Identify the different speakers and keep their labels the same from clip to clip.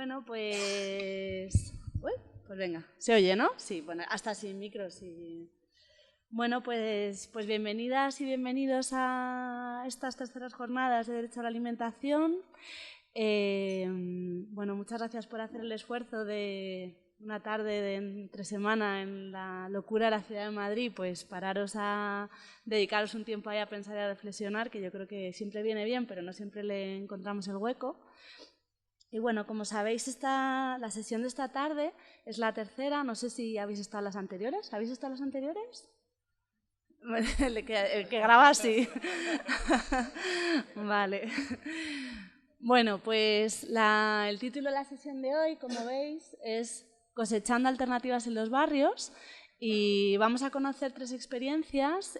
Speaker 1: Bueno, pues... Uy, pues venga, ¿se oye, no? Sí, bueno, hasta sin micro, sí. Bueno, pues bienvenidas y bienvenidos a estas terceras jornadas de Derecho a la Alimentación. Bueno, muchas gracias por hacer el esfuerzo de una tarde de entre semana en la locura de la ciudad de Madrid, pues pararos a dedicaros un tiempo ahí a pensar y a reflexionar, que yo creo que siempre viene bien, pero no siempre le encontramos el hueco. Y bueno, como sabéis, la sesión de esta tarde es la tercera. No sé si habéis estado en las anteriores. ¿Habéis estado en las anteriores? El que graba sí. Vale. Bueno, pues el título de la sesión de hoy, como veis, es Cosechando alternativas en los barrios, y vamos a conocer tres experiencias.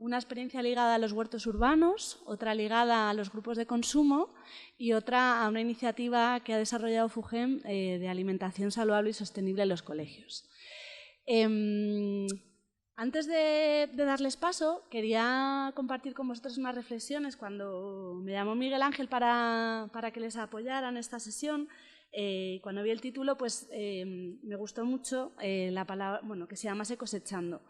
Speaker 1: Una experiencia ligada a los huertos urbanos, otra ligada a los grupos de consumo y otra a una iniciativa que ha desarrollado FUGEM de alimentación saludable y sostenible en los colegios. Antes de darles paso, quería compartir con vosotros unas reflexiones. Cuando me llamó Miguel Ángel para que les apoyara en esta sesión, cuando vi el título, pues me gustó mucho la palabra, bueno, que se llamase Cosechando,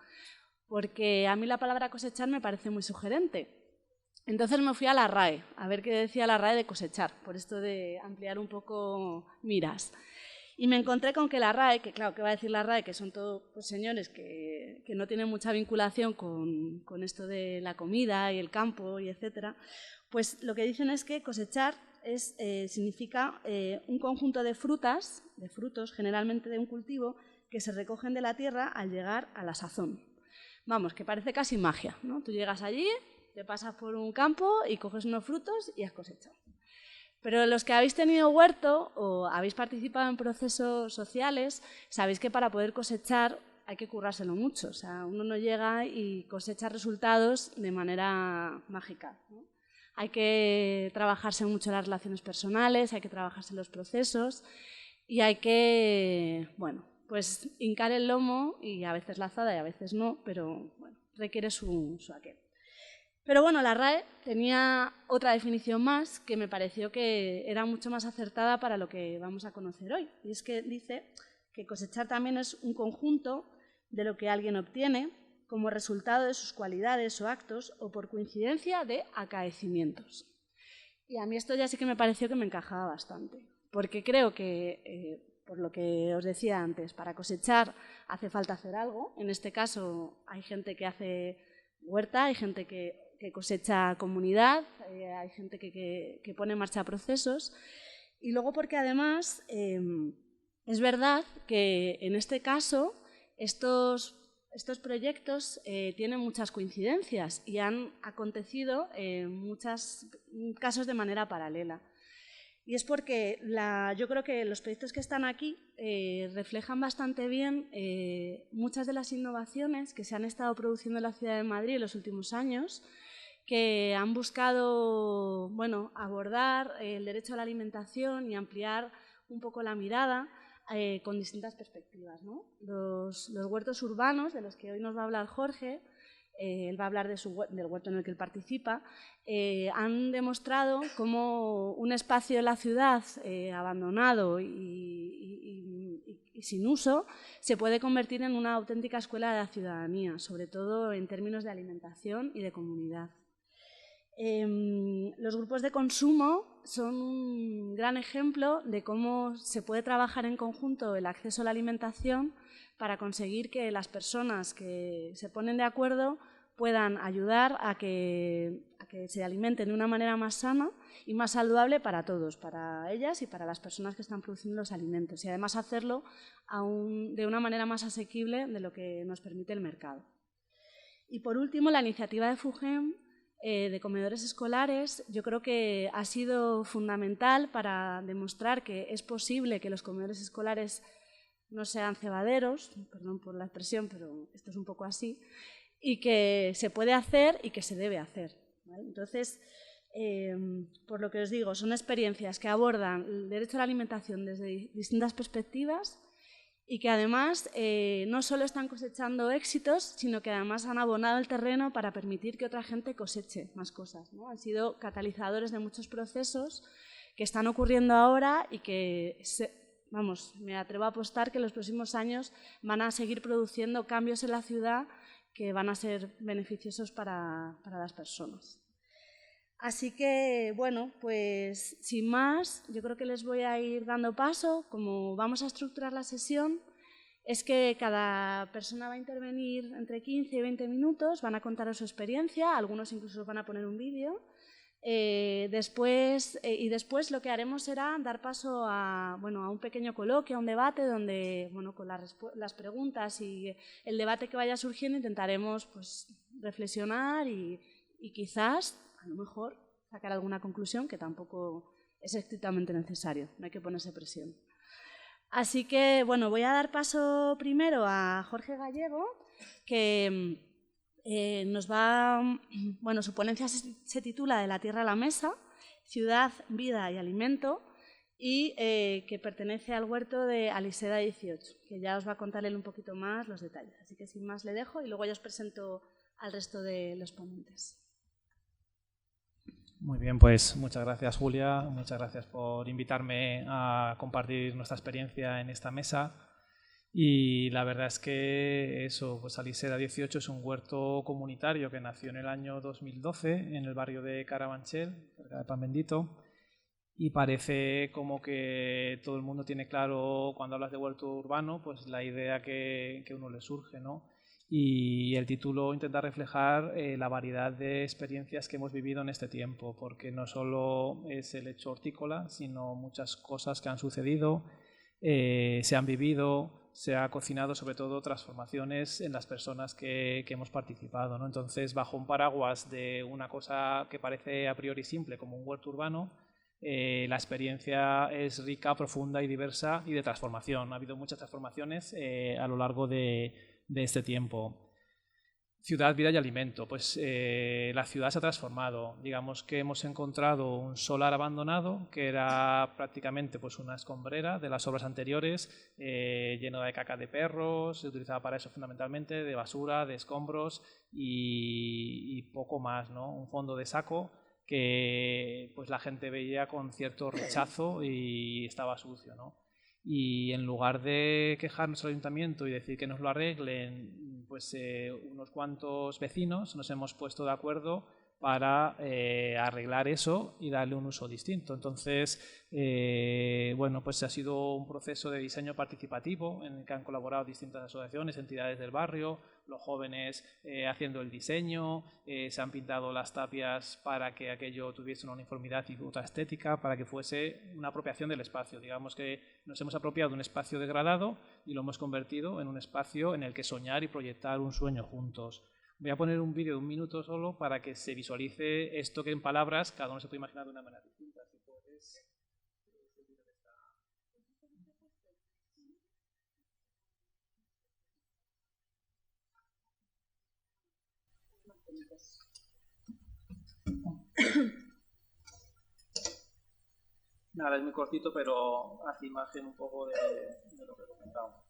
Speaker 1: porque a mí la palabra cosechar me parece muy sugerente. Entonces me fui a la RAE, a ver qué decía la RAE de cosechar, por esto de ampliar un poco miras. Y me encontré con que la RAE, que claro, ¿qué va a decir la RAE? Que son todos pues, señores que no tienen mucha vinculación con esto de la comida y el campo y etcétera, pues lo que dicen es que cosechar significa un conjunto de frutos, generalmente de un cultivo, que se recogen de la tierra al llegar a la sazón. Vamos, que parece casi magia, ¿no? Tú llegas allí, te pasas por un campo y coges unos frutos y has cosechado. Pero los que habéis tenido huerto o habéis participado en procesos sociales, sabéis que para poder cosechar hay que currárselo mucho. O sea, uno no llega y cosecha resultados de manera mágica, ¿no? Hay que trabajarse mucho las relaciones personales, hay que trabajarse los procesos y hay que, bueno, pues hincar el lomo y a veces la azada y a veces no, pero bueno, requiere su aquel. Pero bueno, la RAE tenía otra definición más que me pareció que era mucho más acertada para lo que vamos a conocer hoy. Y es que dice que cosechar también es un conjunto de lo que alguien obtiene como resultado de sus cualidades o actos o por coincidencia de acaecimientos. Y a mí esto ya sí que me pareció que me encajaba bastante, porque creo que, por lo que os decía antes, para cosechar hace falta hacer algo. En este caso hay gente que hace huerta, hay gente que cosecha comunidad, hay gente que pone en marcha procesos. Y luego porque además es verdad que en este caso estos proyectos tienen muchas coincidencias y han acontecido en muchos casos de manera paralela. Y es porque yo creo que los proyectos que están aquí reflejan bastante bien muchas de las innovaciones que se han estado produciendo en la ciudad de Madrid en los últimos años, que han buscado, bueno, abordar el derecho a la alimentación y ampliar un poco la mirada con distintas perspectivas, ¿no? Los huertos urbanos, de los que hoy nos va a hablar Jorge, él va a hablar del huerto en el que él participa, han demostrado cómo un espacio de la ciudad abandonado y sin uso se puede convertir en una auténtica escuela de la ciudadanía, sobre todo en términos de alimentación y de comunidad. Los grupos de consumo son un gran ejemplo de cómo se puede trabajar en conjunto el acceso a la alimentación para conseguir que las personas que se ponen de acuerdo puedan ayudar a que se alimenten de una manera más sana y más saludable para todos, para ellas y para las personas que están produciendo los alimentos, y además hacerlo de una manera más asequible de lo que nos permite el mercado. Y por último, la iniciativa de FUGEM de comedores escolares, yo creo que ha sido fundamental para demostrar que es posible que los comedores escolares no sean cebaderos, perdón por la expresión, pero esto es un poco así, y que se puede hacer y que se debe hacer, ¿vale? Entonces, por lo que os digo, son experiencias que abordan el derecho a la alimentación desde distintas perspectivas y que además no solo están cosechando éxitos, sino que además han abonado el terreno para permitir que otra gente coseche más cosas, ¿no? Han sido catalizadores de muchos procesos que están ocurriendo ahora y que, vamos, me atrevo a apostar que en los próximos años van a seguir produciendo cambios en la ciudad que van a ser beneficiosos para las personas. Así que, bueno, pues sin más, yo creo que les voy a ir dando paso. Como vamos a estructurar la sesión, es que cada persona va a intervenir entre 15 y 20 minutos, van a contar su experiencia, algunos incluso van a poner un vídeo. Después lo que haremos será dar paso a un pequeño coloquio, a un debate donde, con las preguntas y el debate que vaya surgiendo intentaremos pues, reflexionar y quizás, a lo mejor, sacar alguna conclusión, que tampoco es estrictamente necesario, no hay que ponerse presión. Así que, voy a dar paso primero a Jorge Gallego, que su ponencia se titula De la tierra a la mesa, ciudad, vida y alimento, y que pertenece al huerto de Aliseda 18, que ya os va a contar él un poquito más los detalles. Así que sin más le dejo y luego ya os presento al resto de los ponentes.
Speaker 2: Muy bien, pues muchas gracias, Julia, muchas gracias por invitarme a compartir nuestra experiencia en esta mesa. Y la verdad es que pues Aliseda 18 es un huerto comunitario que nació en el año 2012 en el barrio de Carabanchel, cerca de Pan Bendito, y parece como que todo el mundo tiene claro, cuando hablas de huerto urbano, pues la idea que uno le surge, ¿no? Y el título intenta reflejar la variedad de experiencias que hemos vivido en este tiempo, porque no solo es el hecho hortícola, sino muchas cosas que han sucedido, se han vivido, se ha cocinado, sobre todo transformaciones en las personas que hemos participado, ¿no? Entonces, bajo un paraguas de una cosa que parece a priori simple, como un huerto urbano, la experiencia es rica, profunda y diversa y de transformación. Ha habido muchas transformaciones a lo largo de este tiempo. Ciudad, vida y alimento. Pues la ciudad se ha transformado. Digamos que hemos encontrado un solar abandonado que era prácticamente pues, una escombrera de las obras anteriores, lleno de caca de perros, se utilizaba para eso fundamentalmente, de basura, de escombros y poco más, ¿no? Un fondo de saco que pues, la gente veía con cierto rechazo y estaba sucio, ¿no? Y en lugar de quejarnos al ayuntamiento y decir que nos lo arreglen, pues unos cuantos vecinos nos hemos puesto de acuerdo para arreglar eso y darle un uso distinto. Entonces, pues ha sido un proceso de diseño participativo en el que han colaborado distintas asociaciones, entidades del barrio, los jóvenes haciendo el diseño, se han pintado las tapias para que aquello tuviese una uniformidad y otra estética, para que fuese una apropiación del espacio. Digamos que nos hemos apropiado de un espacio degradado y lo hemos convertido en un espacio en el que soñar y proyectar un sueño juntos. Voy a poner un vídeo de 1 minuto solo para que se visualice esto que en palabras cada uno se puede imaginar de una manera distinta. Si puedes... Nada, es muy cortito, pero hace imagen un poco de lo que he comentado.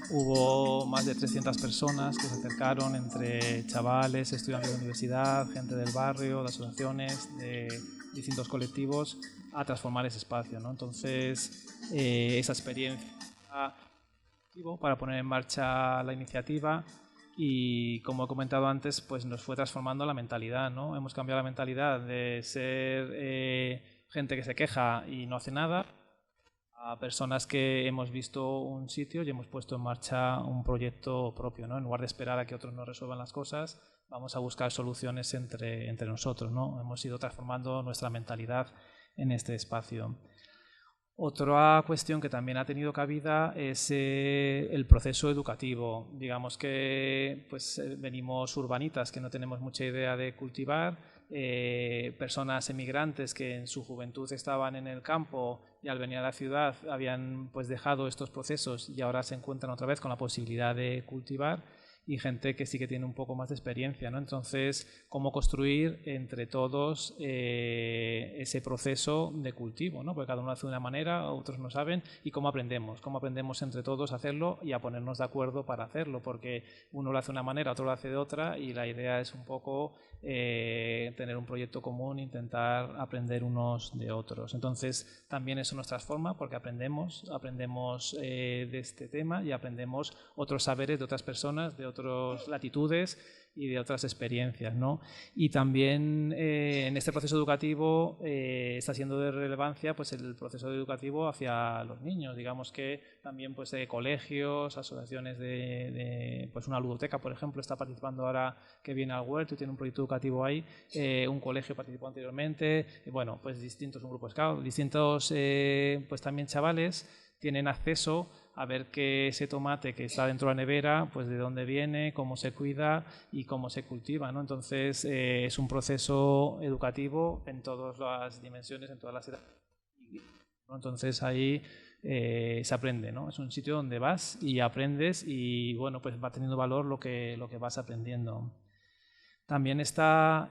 Speaker 2: Hubo más de 300 personas que se acercaron, entre chavales, estudiantes de universidad, gente del barrio, de asociaciones, de distintos colectivos, a transformar ese espacio, ¿no? Entonces, esa experiencia para poner en marcha la iniciativa y como he comentado antes, pues nos fue transformando la mentalidad, ¿no? Hemos cambiado la mentalidad de ser gente que se queja y no hace nada a personas que hemos visto un sitio y hemos puesto en marcha un proyecto propio, ¿no? En lugar de esperar a que otros nos resuelvan las cosas, vamos a buscar soluciones entre nosotros, ¿no? Hemos ido transformando nuestra mentalidad en este espacio. Otra cuestión que también ha tenido cabida es el proceso educativo. Digamos que pues, venimos urbanitas que no tenemos mucha idea de cultivar, personas emigrantes que en su juventud estaban en el campo y al venir a la ciudad habían pues, dejado estos procesos y ahora se encuentran otra vez con la posibilidad de cultivar, y gente que sí que tiene un poco más de experiencia, ¿no? Entonces, cómo construir entre todos ese proceso de cultivo, ¿no? Porque cada uno hace de una manera, otros no saben, y cómo aprendemos entre todos a hacerlo y a ponernos de acuerdo para hacerlo, porque uno lo hace de una manera, otro lo hace de otra, y la idea es un poco tener un proyecto común, intentar aprender unos de otros. Entonces, también eso nos transforma porque aprendemos de este tema y aprendemos otros saberes de otras personas, de otras latitudes y de otras experiencias, ¿no? Y también en este proceso educativo está siendo de relevancia pues, el proceso educativo hacia los niños. Digamos que también pues, colegios, asociaciones pues una ludoteca, por ejemplo, está participando ahora que viene al huerto y tiene un proyecto educativo ahí. Un colegio participó anteriormente. Bueno, pues distintos, un grupo scout, distintos pues también chavales tienen acceso a ver que ese tomate que está dentro de la nevera, pues de dónde viene, cómo se cuida y cómo se cultiva, ¿no? Entonces es un proceso educativo en todas las dimensiones, en todas las edades, ¿no? Entonces ahí se aprende, ¿no? Es un sitio donde vas y aprendes y bueno, pues va teniendo valor lo que vas aprendiendo. También está,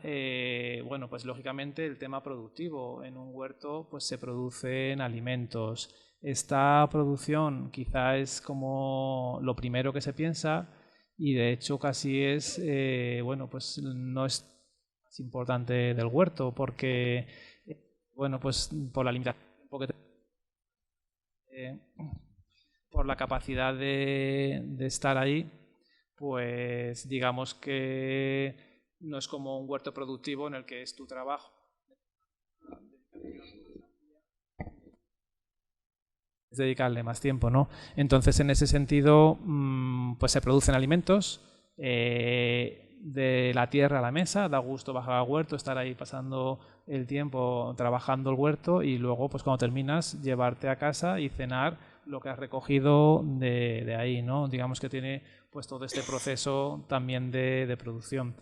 Speaker 2: bueno, pues lógicamente el tema productivo. En un huerto pues se producen alimentos. Esta producción quizá es como lo primero que se piensa y de hecho casi es, bueno, pues no es más importante del huerto porque, bueno, pues por la limitación por la capacidad de estar ahí, pues digamos que no es como un huerto productivo en el que es tu trabajo. Es dedicarle más tiempo, ¿no? Entonces, en ese sentido, pues se producen alimentos de la tierra a la mesa. Da gusto bajar al huerto, estar ahí pasando el tiempo trabajando el huerto y luego, pues cuando terminas, llevarte a casa y cenar lo que has recogido de ahí, ¿no? Digamos que tiene pues todo este proceso también de producción.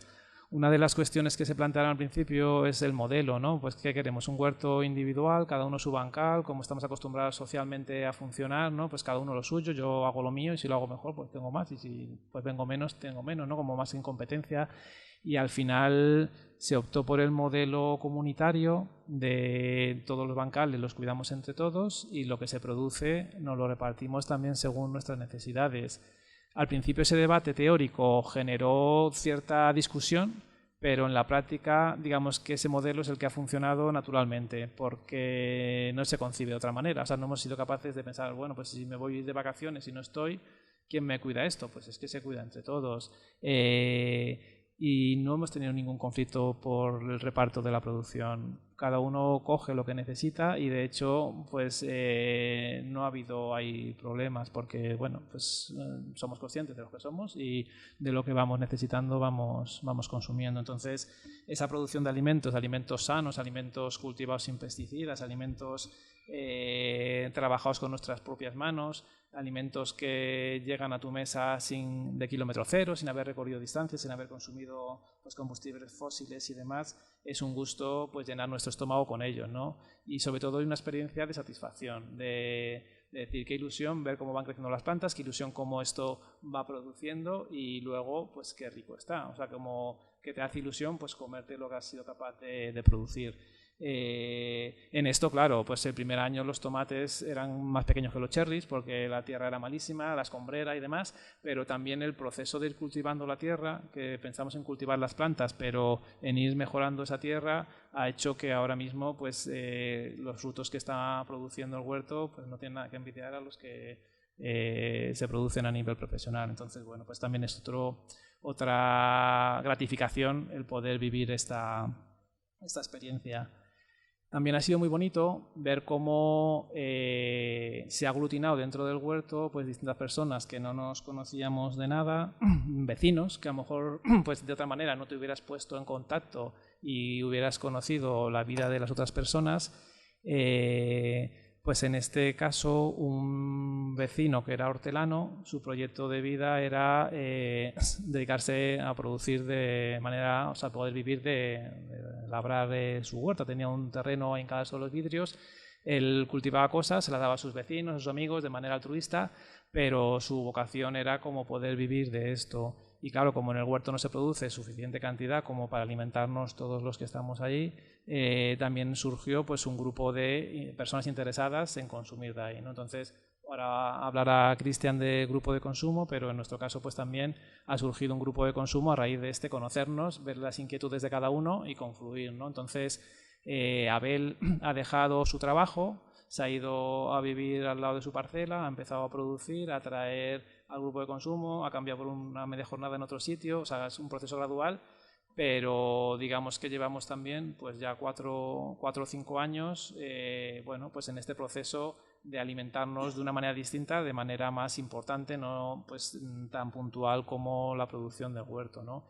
Speaker 2: Una de las cuestiones que se plantearon al principio es el modelo, ¿no? Pues ¿qué queremos? Un huerto individual, cada uno su bancal, como estamos acostumbrados socialmente a funcionar, ¿no? Pues cada uno lo suyo, yo hago lo mío y si lo hago mejor, pues tengo más y si pues tengo menos, ¿no? Como más incompetencia. Y al final se optó por el modelo comunitario de todos los bancales, los cuidamos entre todos y lo que se produce nos lo repartimos también según nuestras necesidades. Al principio ese debate teórico generó cierta discusión, pero en la práctica digamos que ese modelo es el que ha funcionado naturalmente, porque no se concibe de otra manera. O sea, no hemos sido capaces de pensar, bueno, pues si me voy de vacaciones y no estoy, ¿quién me cuida esto? Pues es que se cuida entre todos. Y no hemos tenido ningún conflicto por el reparto de la producción. Cada uno coge lo que necesita y de hecho pues no ha habido ahí problemas porque bueno pues somos conscientes de lo que somos y de lo que vamos necesitando vamos consumiendo. Entonces esa producción de alimentos sanos, alimentos cultivados sin pesticidas, alimentos trabajados con nuestras propias manos, alimentos que llegan a tu mesa de kilómetro cero, sin haber recorrido distancias, sin haber consumido pues, combustibles fósiles y demás, es un gusto pues, llenar nuestro estómago con ellos, ¿no? Y sobre todo hay una experiencia de satisfacción, de decir qué ilusión ver cómo van creciendo las plantas, qué ilusión cómo esto va produciendo y luego pues qué rico está, o sea, como que te hace ilusión pues comerte lo que has sido capaz de producir. En esto, claro, pues el primer año los tomates eran más pequeños que los cherries porque la tierra era malísima, la escombrera y demás, pero también el proceso de ir cultivando la tierra, que pensamos en cultivar las plantas, pero en ir mejorando esa tierra ha hecho que ahora mismo pues los frutos que está produciendo el huerto pues no tienen nada que envidiar a los que se producen a nivel profesional. Entonces, bueno, pues también es otra gratificación el poder vivir esta experiencia. También ha sido muy bonito ver cómo se ha aglutinado dentro del huerto pues distintas personas que no nos conocíamos de nada, vecinos que a lo mejor pues de otra manera no te hubieras puesto en contacto y hubieras conocido la vida de las otras personas. Pues en este caso un vecino que era hortelano, su proyecto de vida era dedicarse a producir de manera, o sea, poder vivir de labrar su huerta. Tenía un terreno en cada uno de los vidrios, él cultivaba cosas, se las daba a sus vecinos, a sus amigos de manera altruista, pero su vocación era como poder vivir de esto. Y claro, como en el huerto no se produce suficiente cantidad como para alimentarnos todos los que estamos allí, también surgió pues un grupo de personas interesadas en consumir de ahí, ¿no? Entonces, ahora hablará Cristian de grupo de consumo, pero en nuestro caso pues también ha surgido un grupo de consumo a raíz de conocernos, ver las inquietudes de cada uno y confluir, ¿no? Entonces, Abel ha dejado su trabajo, se ha ido a vivir al lado de su parcela, ha empezado a producir, a traer al grupo de consumo, ha cambiado por una media jornada en otro sitio, o sea, es un proceso gradual, pero digamos que llevamos también pues ya 4 o 5 años bueno, pues en este proceso de alimentarnos de una manera distinta, de manera más importante, no pues tan puntual como la producción del huerto, ¿no?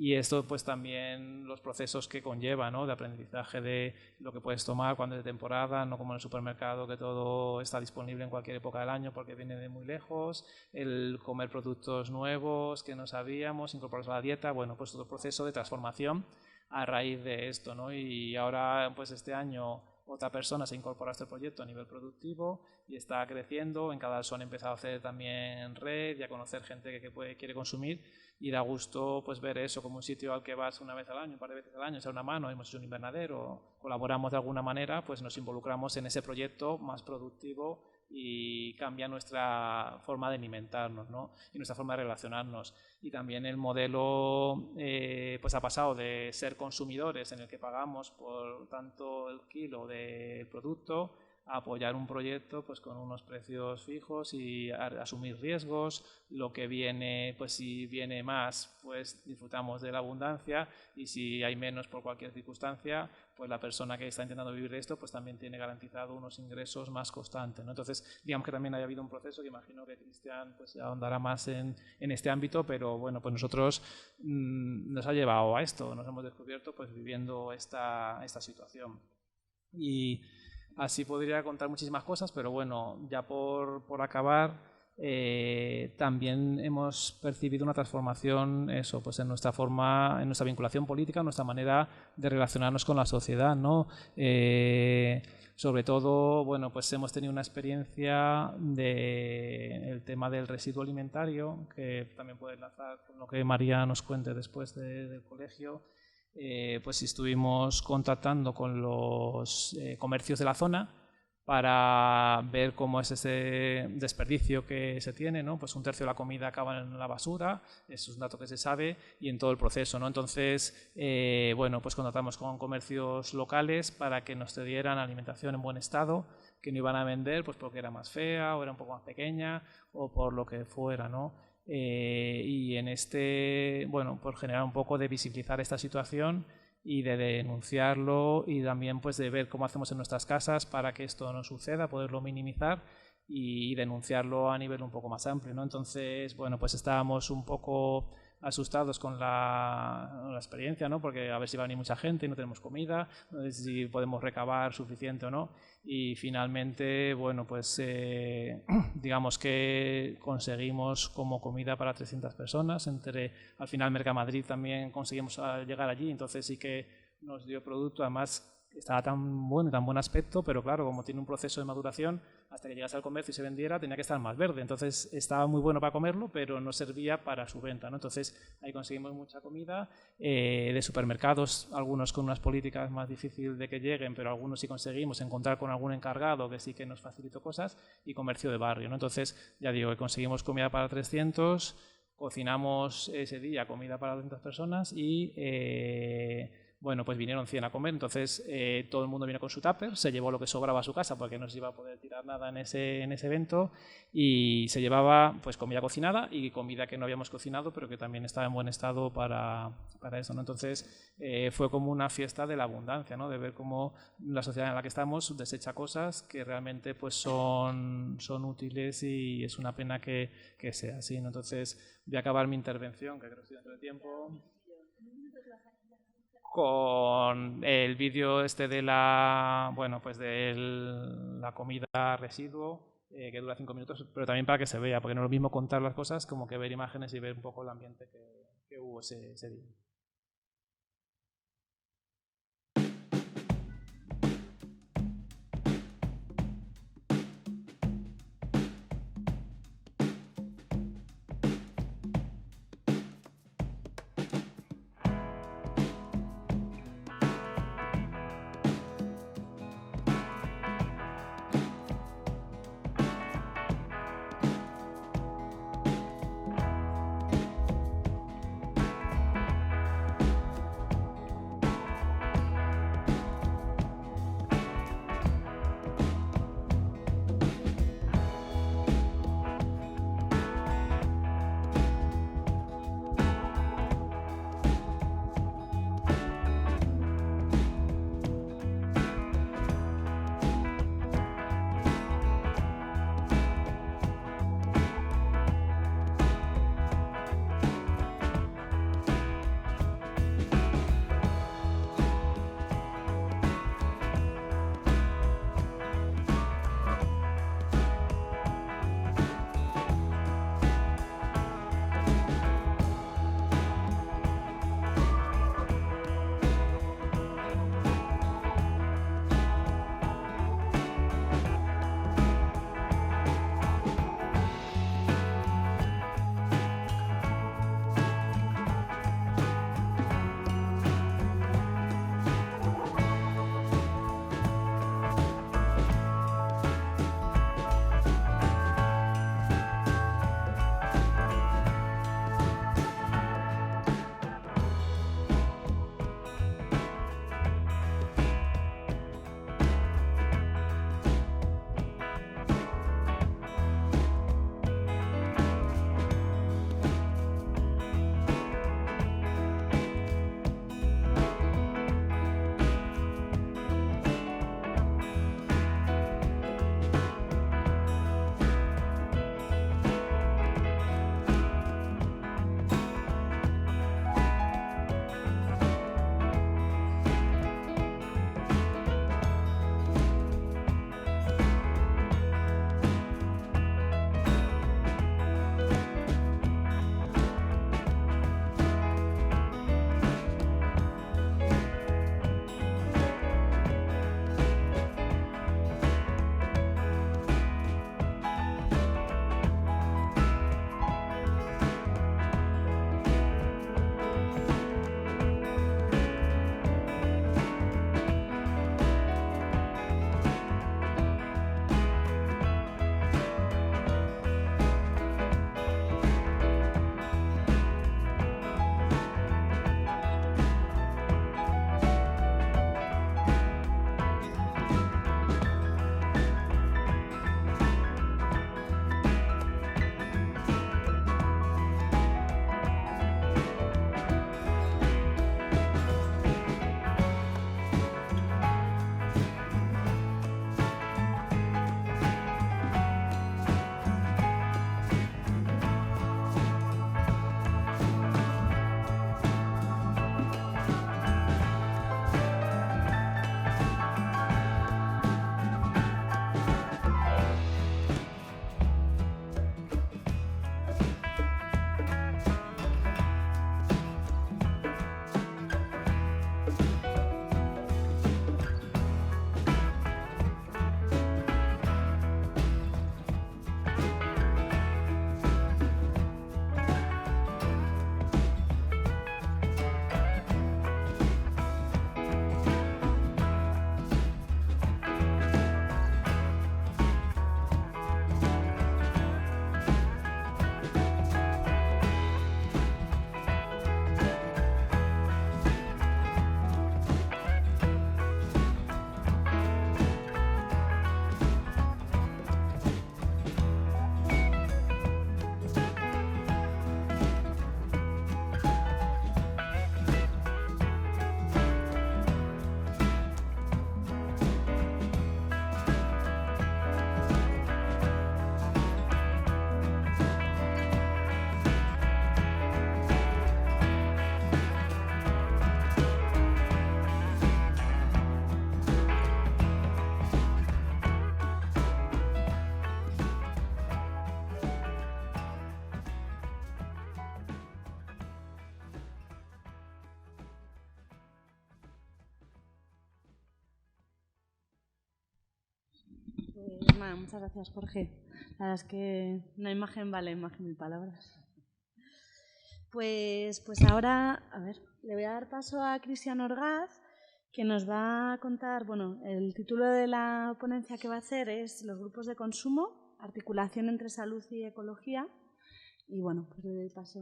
Speaker 2: Y esto pues también los procesos que conlleva, ¿no? De aprendizaje de lo que puedes tomar cuando es de temporada, no como en el supermercado que todo está disponible en cualquier época del año porque viene de muy lejos, el comer productos nuevos que no sabíamos, incorporarlos a la dieta, bueno, pues todo el proceso de transformación a raíz de esto, ¿no? Y ahora pues este año otra persona se incorpora a este proyecto a nivel productivo y está creciendo. En Cadalso han empezado a hacer también red y a conocer gente que quiere consumir, y da gusto pues ver eso como un sitio al que vas una vez al año, un par de veces al año, echar una mano, hemos hecho un invernadero, colaboramos de alguna manera, pues nos involucramos en ese proyecto más productivo y cambia nuestra forma de alimentarnos, ¿no? Y nuestra forma de relacionarnos. Y también el modelo pues ha pasado de ser consumidores en el que pagamos por tanto el kilo del producto a apoyar un proyecto pues con unos precios fijos y asumir riesgos. Lo que viene, pues si viene más, pues disfrutamos de la abundancia, y si hay menos por cualquier circunstancia, pues la persona que está intentando vivir de esto pues también tiene garantizado unos ingresos más constantes, ¿no? Entonces, digamos que también haya habido un proceso que imagino que Cristian pues ahondará más en este ámbito, pero bueno, pues nosotros nos ha llevado a esto, nos hemos descubierto pues viviendo esta situación. Y así podría contar muchísimas cosas, pero bueno, ya por acabar, también hemos percibido una transformación eso, pues en nuestra forma, en nuestra vinculación política, en nuestra manera de relacionarnos con la sociedad, ¿no? Sobre todo, bueno, pues hemos tenido una experiencia del tema del residuo alimentario, que también puede enlazar con lo que María nos cuente después del colegio. Pues estuvimos contactando con los comercios de la zona para ver cómo es ese desperdicio que se tiene, ¿no? Pues 1/3 de la comida acaba en la basura, eso es un dato que se sabe, y en todo el proceso, ¿no? Entonces, bueno, pues contactamos con comercios locales para que nos cedieran alimentación en buen estado, que no iban a vender pues porque era más fea o era un poco más pequeña o por lo que fuera, ¿no? Y en bueno, por generar un poco de visibilizar esta situación y de denunciarlo, y también pues de ver cómo hacemos en nuestras casas para que esto no suceda, poderlo minimizar y denunciarlo a nivel un poco más amplio, ¿no? Entonces, bueno, pues estábamos un poco asustados con la experiencia, ¿no? Porque a ver si va a venir mucha gente y no tenemos comida, no sé si podemos recabar suficiente o no. Y finalmente, bueno, pues digamos que conseguimos como comida para 300 personas. Al final Mercamadrid también conseguimos llegar allí, entonces sí que nos dio producto, además estaba tan bueno y tan buen aspecto, pero claro, como tiene un proceso de maduración, hasta que llegase al comercio y se vendiera tenía que estar más verde, entonces estaba muy bueno para comerlo, pero no servía para su venta, ¿no? Entonces ahí conseguimos mucha comida de supermercados, algunos con unas políticas más difíciles de que lleguen, pero algunos sí conseguimos encontrar con algún encargado que sí que nos facilitó cosas, y comercio de barrio, ¿no? Entonces ya digo que conseguimos comida para 300, cocinamos ese día comida para 200 personas y bueno, pues vinieron 100 a comer, entonces todo el mundo vino con su tupper, se llevó lo que sobraba a su casa porque no se iba a poder tirar nada en ese evento, y se llevaba pues comida cocinada y comida que no habíamos cocinado pero que también estaba en buen estado para eso, ¿no? Entonces fue como una fiesta de la abundancia, ¿no? De ver cómo la sociedad en la que estamos desecha cosas que realmente pues son útiles, y es una pena que sea así, ¿no? Entonces voy a acabar mi intervención, que creo que estoy dentro de tiempo, con el vídeo de la comida residuo, que dura 5 minutos, pero también para que se vea, porque no es lo mismo contar las cosas como que ver imágenes y ver un poco el ambiente que hubo ese día.
Speaker 1: Nada, muchas gracias, Jorge. La verdad es que una imagen vale más que 1000 palabras. Pues ahora, a ver, le voy a dar paso a Cristian Orgaz, que nos va a contar, bueno, el título de la ponencia que va a hacer es Los grupos de consumo, articulación entre salud y ecología. Y bueno, pues le doy paso.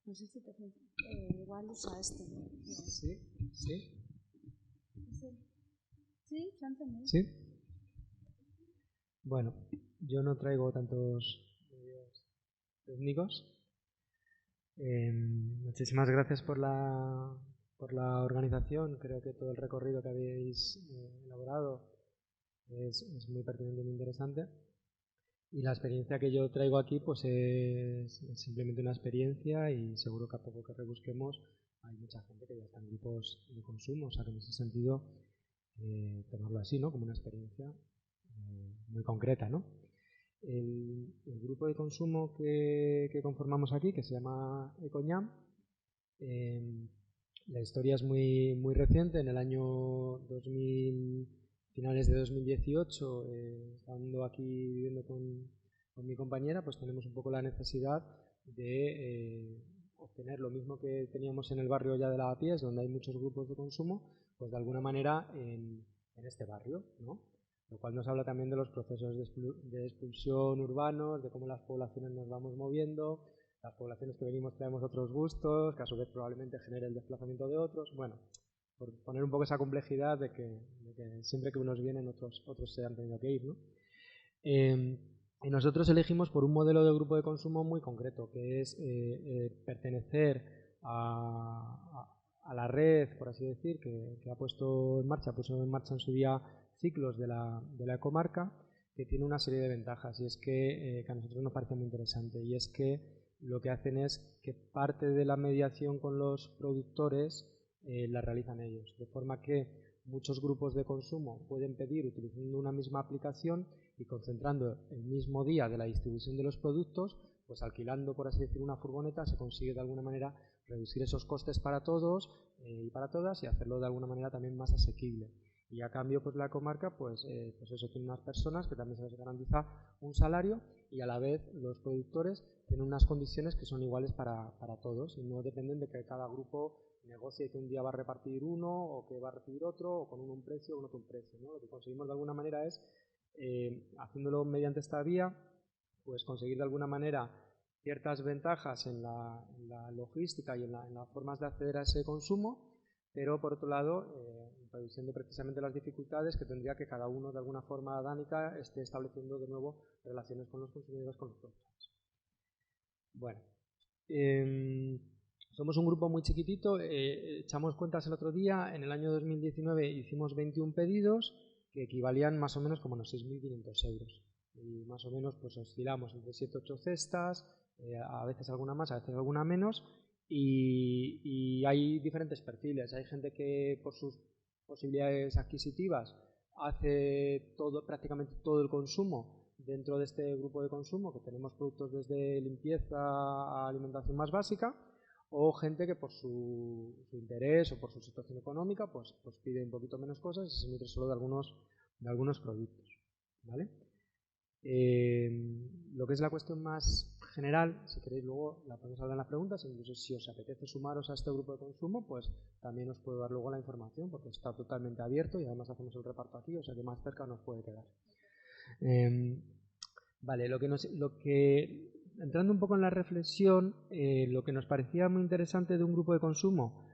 Speaker 1: No sé si te igual usa este.
Speaker 3: Sí.
Speaker 1: Sí, francés.
Speaker 3: Sí. Bueno, yo no traigo tantos medios técnicos. Muchísimas gracias por la organización. Creo que todo el recorrido que habéis elaborado es muy pertinente y muy interesante. Y la experiencia que yo traigo aquí pues es simplemente una experiencia, y seguro que a poco que rebusquemos hay mucha gente que ya está en grupos de consumo, o sea que en ese sentido tomarlo así, ¿no? Como una experiencia muy concreta, ¿no? El grupo de consumo que conformamos aquí, que se llama Ecoñam, la historia es muy reciente. En el año 2000, finales de 2018, estando aquí viviendo con mi compañera, pues tenemos un poco la necesidad de obtener lo mismo que teníamos en el barrio ya de Lavapiés, donde hay muchos grupos de consumo, pues de alguna manera en este barrio, ¿no? Lo cual nos habla también de los procesos de expulsión urbanos, de cómo las poblaciones nos vamos moviendo. Las poblaciones que venimos traemos otros gustos, que a su vez probablemente genere el desplazamiento de otros. Bueno, por poner un poco esa complejidad de que siempre que unos vienen, otros se han tenido que ir, ¿no? Y nosotros elegimos por un modelo de grupo de consumo muy concreto, que es pertenecer a la red, por así decir, que puso en marcha en su día ciclos de la comarca, que tiene una serie de ventajas, y es que a nosotros nos parece muy interesante, y es que lo que hacen es que parte de la mediación con los productores la realizan ellos, de forma que muchos grupos de consumo pueden pedir, utilizando una misma aplicación y concentrando el mismo día de la distribución de los productos, pues alquilando, por así decir, una furgoneta, se consigue de alguna manera reducir esos costes para todos y para todas, y hacerlo de alguna manera también más asequible. Y a cambio, pues la comarca, pues eso, tiene unas personas que también se les garantiza un salario, y a la vez los productores tienen unas condiciones que son iguales para todos, y no dependen de que cada grupo negocie que un día va a repartir uno o que va a recibir otro, o con uno un precio o con otro un precio, ¿no? Lo que conseguimos de alguna manera es, haciéndolo mediante esta vía, pues conseguir de alguna manera ciertas ventajas en la logística y en las formas de acceder a ese consumo, pero por otro lado reduciendo precisamente las dificultades que tendría que cada uno de alguna forma orgánica esté estableciendo de nuevo relaciones con los consumidores, con los productores. Bueno, somos un grupo muy chiquitito, echamos cuentas el otro día, en el año 2019 hicimos 21 pedidos que equivalían más o menos como unos 6.500 euros. Y más o menos pues oscilamos entre 7-8 cestas, a veces alguna más, a veces alguna menos, y hay diferentes perfiles. Hay gente que por sus posibilidades adquisitivas hace prácticamente todo el consumo dentro de este grupo de consumo, que tenemos productos desde limpieza a alimentación más básica, o gente que por su interés o por su situación económica pues pide un poquito menos cosas y se nutre solo de algunos productos, ¿vale? Lo que es la cuestión más general, si queréis luego la podemos hablar en las preguntas, incluso si os apetece sumaros a este grupo de consumo, pues también os puedo dar luego la información, porque está totalmente abierto y además hacemos el reparto aquí, o sea que más cerca nos puede quedar. Vale, entrando un poco en la reflexión, lo que nos parecía muy interesante de un grupo de consumo,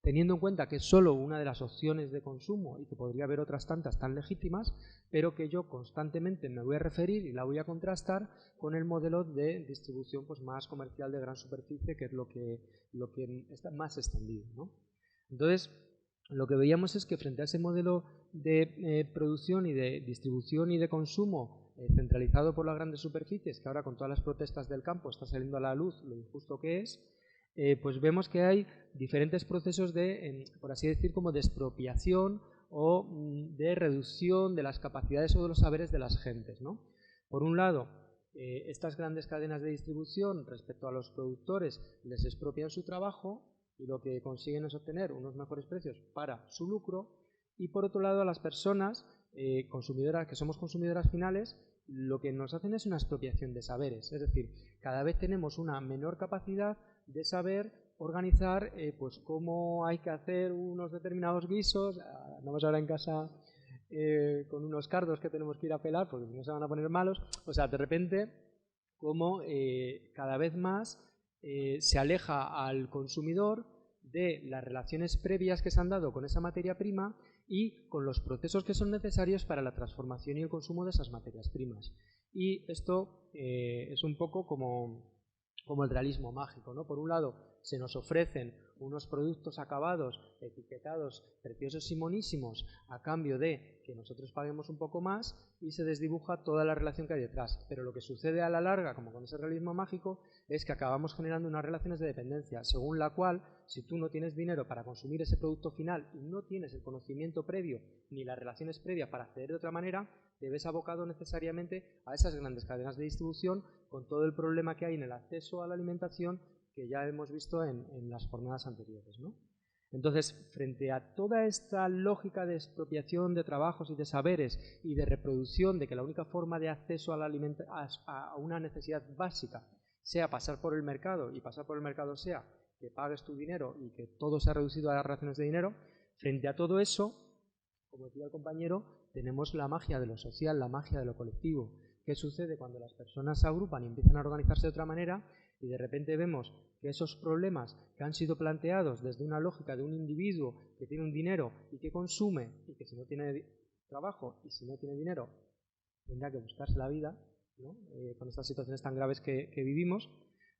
Speaker 3: teniendo en cuenta que es solo una de las opciones de consumo y que podría haber otras tantas tan legítimas, pero que yo constantemente me voy a referir y la voy a contrastar con el modelo de distribución pues más comercial de gran superficie, que es lo que está más extendido, ¿no? Entonces, lo que veíamos es que frente a ese modelo de producción y de distribución y de consumo centralizado por las grandes superficies, que ahora con todas las protestas del campo está saliendo a la luz lo injusto que es, pues vemos que hay diferentes procesos de, por así decir, como de expropiación o de reducción de las capacidades o de los saberes de las gentes, ¿no? Por un lado, estas grandes cadenas de distribución respecto a los productores les expropian su trabajo y lo que consiguen es obtener unos mejores precios para su lucro, y por otro lado a las personas consumidoras, que somos consumidoras finales, lo que nos hacen es una expropiación de saberes. Es decir, cada vez tenemos una menor capacidad de saber organizar pues cómo hay que hacer unos determinados guisos. Andamos ahora en casa con unos cardos que tenemos que ir a pelar porque no se van a poner malos. O sea, de repente, como cada vez más se aleja al consumidor de las relaciones previas que se han dado con esa materia prima y con los procesos que son necesarios para la transformación y el consumo de esas materias primas. Y esto es un poco como el realismo mágico, ¿no? Por un lado, se nos ofrecen unos productos acabados, etiquetados, preciosos y monísimos, a cambio de que nosotros paguemos un poco más, y se desdibuja toda la relación que hay detrás. Pero lo que sucede a la larga, como con ese realismo mágico, es que acabamos generando unas relaciones de dependencia, según la cual, si tú no tienes dinero para consumir ese producto final y no tienes el conocimiento previo ni las relaciones previas para acceder de otra manera, te ves abocado necesariamente a esas grandes cadenas de distribución, con todo el problema que hay en el acceso a la alimentación que ya hemos visto en las jornadas anteriores, ¿no? Entonces, frente a toda esta lógica de expropiación de trabajos y de saberes y de reproducción de que la única forma de acceso a una necesidad básica sea pasar por el mercado, y pasar por el mercado sea que pagues tu dinero y que todo se ha reducido a las relaciones de dinero, frente a todo eso, como decía el compañero, tenemos la magia de lo social, la magia de lo colectivo. ¿Qué sucede cuando las personas se agrupan y empiezan a organizarse de otra manera y de repente vemos que esos problemas que han sido planteados desde una lógica de un individuo que tiene un dinero y que consume, y que si no tiene trabajo y si no tiene dinero tendrá que buscarse la vida, ¿no? Con estas situaciones tan graves que vivimos?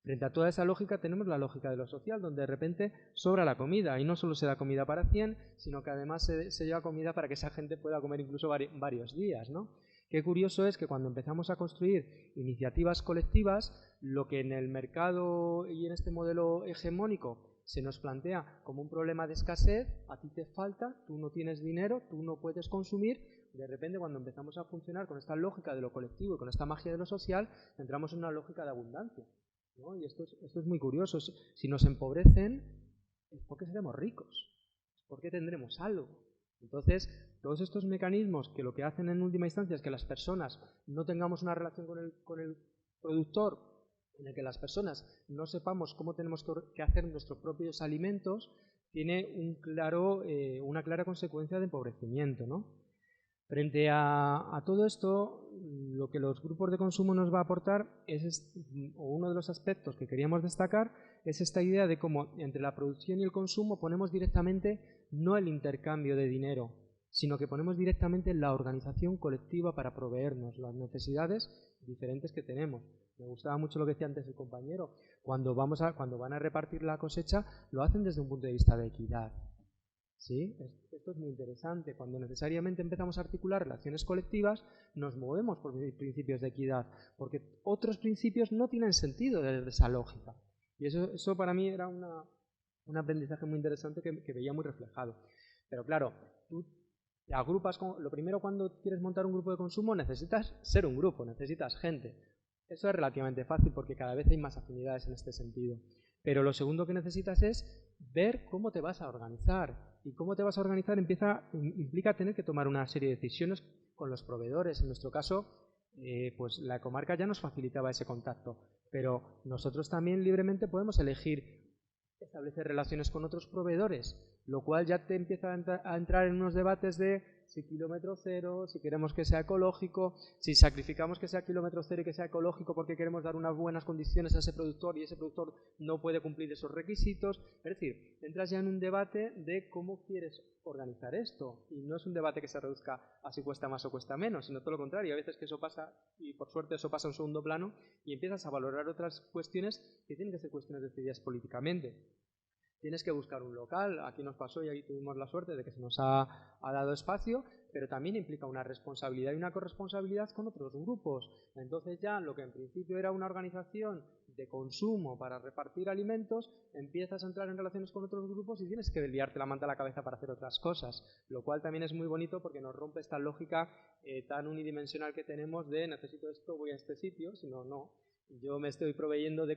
Speaker 3: Frente a toda esa lógica tenemos la lógica de lo social, donde de repente sobra la comida, y no solo se da comida para 100, sino que además se lleva comida para que esa gente pueda comer incluso varios días, ¿no? Qué curioso es que cuando empezamos a construir iniciativas colectivas, lo que en el mercado y en este modelo hegemónico se nos plantea como un problema de escasez, a ti te falta, tú no tienes dinero, tú no puedes consumir. De repente, cuando empezamos a funcionar con esta lógica de lo colectivo y con esta magia de lo social, entramos en una lógica de abundancia, ¿no? Y esto es muy curioso. Si nos empobrecen, es porque seremos ricos, es porque tendremos algo. Entonces, todos estos mecanismos que lo que hacen en última instancia es que las personas no tengamos una relación con el productor, en el que las personas no sepamos cómo tenemos que hacer nuestros propios alimentos, tiene una clara consecuencia de empobrecimiento, ¿no? Frente a todo esto, lo que los grupos de consumo nos va a aportar o uno de los aspectos que queríamos destacar, es esta idea de cómo entre la producción y el consumo ponemos directamente no el intercambio de dinero, sino que ponemos directamente la organización colectiva para proveernos las necesidades diferentes que tenemos. Me gustaba mucho lo que decía antes el compañero. Cuando van a repartir la cosecha, lo hacen desde un punto de vista de equidad. ¿Sí? Esto es muy interesante. Cuando necesariamente empezamos a articular relaciones colectivas, nos movemos por principios de equidad, porque otros principios no tienen sentido desde esa lógica. Y eso para mí era un aprendizaje muy interesante que veía muy reflejado. Pero claro, tú te agrupas lo primero, cuando quieres montar un grupo de consumo, necesitas ser un grupo, necesitas gente. Eso es relativamente fácil porque cada vez hay más afinidades en este sentido. Pero lo segundo que necesitas es ver cómo te vas a organizar. Y cómo te vas a organizar implica tener que tomar una serie de decisiones con los proveedores. En nuestro caso, pues la comarca ya nos facilitaba ese contacto, pero nosotros también libremente podemos elegir establecer relaciones con otros proveedores, lo cual ya te empieza a entrar en unos debates de si kilómetro cero, si queremos que sea ecológico, si sacrificamos que sea kilómetro cero y que sea ecológico porque queremos dar unas buenas condiciones a ese productor y ese productor no puede cumplir esos requisitos. Es decir, entras ya en un debate de cómo quieres organizar esto, y no es un debate que se reduzca a si cuesta más o cuesta menos, sino todo lo contrario. A veces que eso pasa, y por suerte eso pasa en segundo plano, y empiezas a valorar otras cuestiones que tienen que ser cuestiones decididas políticamente. Tienes que buscar un local. Aquí nos pasó y ahí tuvimos la suerte de que se nos ha dado espacio, pero también implica una responsabilidad y una corresponsabilidad con otros grupos. Entonces ya lo que en principio era una organización de consumo para repartir alimentos, empiezas a entrar en relaciones con otros grupos y tienes que liarte la manta a la cabeza para hacer otras cosas, lo cual también es muy bonito porque nos rompe esta lógica tan unidimensional que tenemos de necesito esto, voy a este sitio, sino no. yo me estoy proveyendo de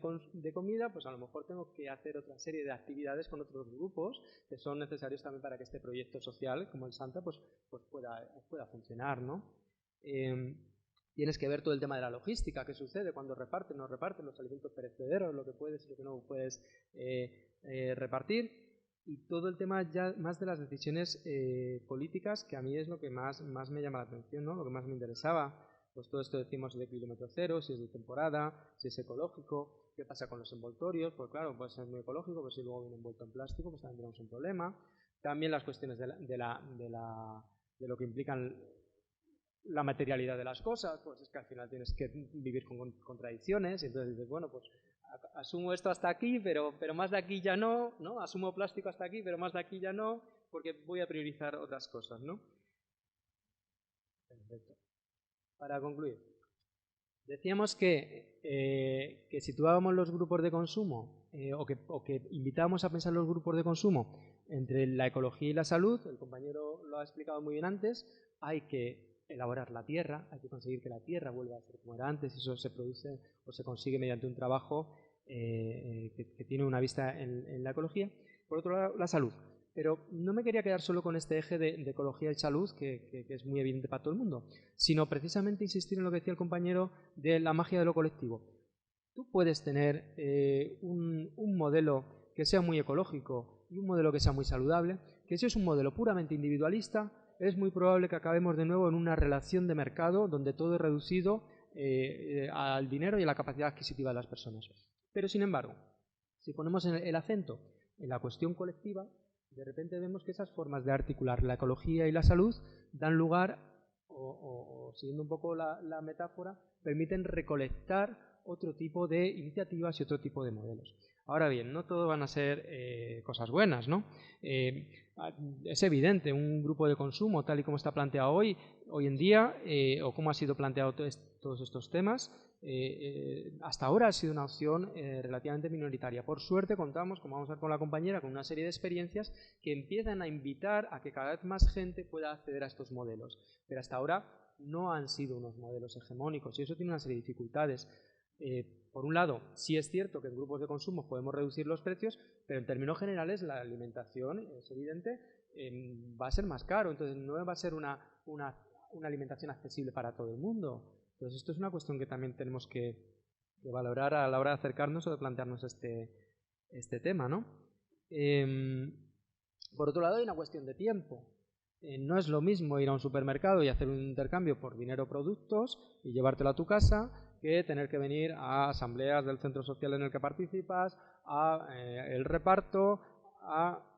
Speaker 3: comida, pues a lo mejor tengo que hacer otra serie de actividades con otros grupos que son necesarios también para que este proyecto social, como el Santa, pues pueda funcionar, ¿no? Tienes que ver todo el tema de la logística, qué sucede cuando reparten, no reparten los alimentos perecederos, lo que puedes y lo que no puedes repartir, y todo el tema ya más de las decisiones políticas, que a mí es lo que más me llama la atención, ¿no? Lo que más me interesaba. Pues todo esto decimos de kilómetro cero, si es de temporada, si es ecológico, qué pasa con los envoltorios, pues claro, puede ser muy ecológico, pero si luego viene envuelto en plástico, pues también tenemos un problema. También las cuestiones de lo que implican la materialidad de las cosas, pues es que al final tienes que vivir con contradicciones, y entonces dices, bueno, pues asumo esto hasta aquí, pero más de aquí ya no, ¿no? Asumo plástico hasta aquí, pero más de aquí ya no, porque voy a priorizar otras cosas, ¿no? Perfecto. Para concluir, decíamos que situábamos los grupos de consumo o que invitábamos a pensar los grupos de consumo entre la ecología y la salud. El compañero lo ha explicado muy bien antes. Hay que elaborar la tierra, hay que conseguir que la tierra vuelva a ser como era antes. Eso se produce o se consigue mediante un trabajo que tiene una vista en la ecología. Por otro lado, la salud. Pero no me quería quedar solo con este eje de ecología y salud, que es muy evidente para todo el mundo, sino precisamente insistir en lo que decía el compañero de la magia de lo colectivo. Tú puedes tener un modelo que sea muy ecológico y un modelo que sea muy saludable, que si es un modelo puramente individualista, es muy probable que acabemos de nuevo en una relación de mercado donde todo es reducido al dinero y a la capacidad adquisitiva de las personas. Pero, sin embargo, si ponemos el acento en la cuestión colectiva, de repente vemos que esas formas de articular la ecología y la salud dan lugar, o siguiendo un poco la metáfora, permiten recolectar otro tipo de iniciativas y otro tipo de modelos. Ahora bien, no todo van a ser cosas buenas, ¿no? Es evidente, un grupo de consumo tal y como está planteado hoy en día, o como ha sido planteado todos estos temas, hasta ahora ha sido una opción relativamente minoritaria. Por suerte contamos, como vamos a ver con la compañera, con una serie de experiencias que empiezan a invitar a que cada vez más gente pueda acceder a estos modelos. Pero hasta ahora no han sido unos modelos hegemónicos y eso tiene una serie de dificultades. Por un lado, sí es cierto que en grupos de consumo podemos reducir los precios, pero en términos generales la alimentación, es evidente, va a ser más caro, entonces no va a ser una alimentación accesible para todo el mundo. Entonces esto es una cuestión que también tenemos que valorar a la hora de acercarnos o de plantearnos este tema, ¿no? Por otro lado, hay una cuestión de tiempo. No es lo mismo ir a un supermercado y hacer un intercambio por dinero o productos y llevártelo a tu casa que tener que venir a asambleas del centro social en el que participas, a el reparto,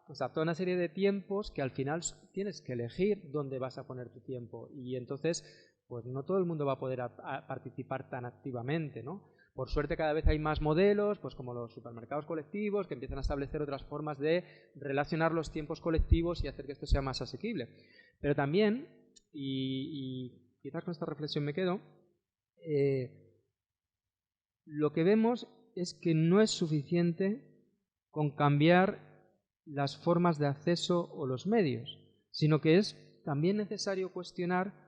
Speaker 3: o sea, toda una serie de tiempos que al final tienes que elegir dónde vas a poner tu tiempo y entonces pues no todo el mundo va a poder participar tan activamente, ¿no? Por suerte cada vez hay más modelos, pues como los supermercados colectivos, que empiezan a establecer otras formas de relacionar los tiempos colectivos y hacer que esto sea más asequible. Pero también, y quizás con esta reflexión me quedo, lo que vemos es que no es suficiente con cambiar las formas de acceso o los medios, sino que es también necesario cuestionar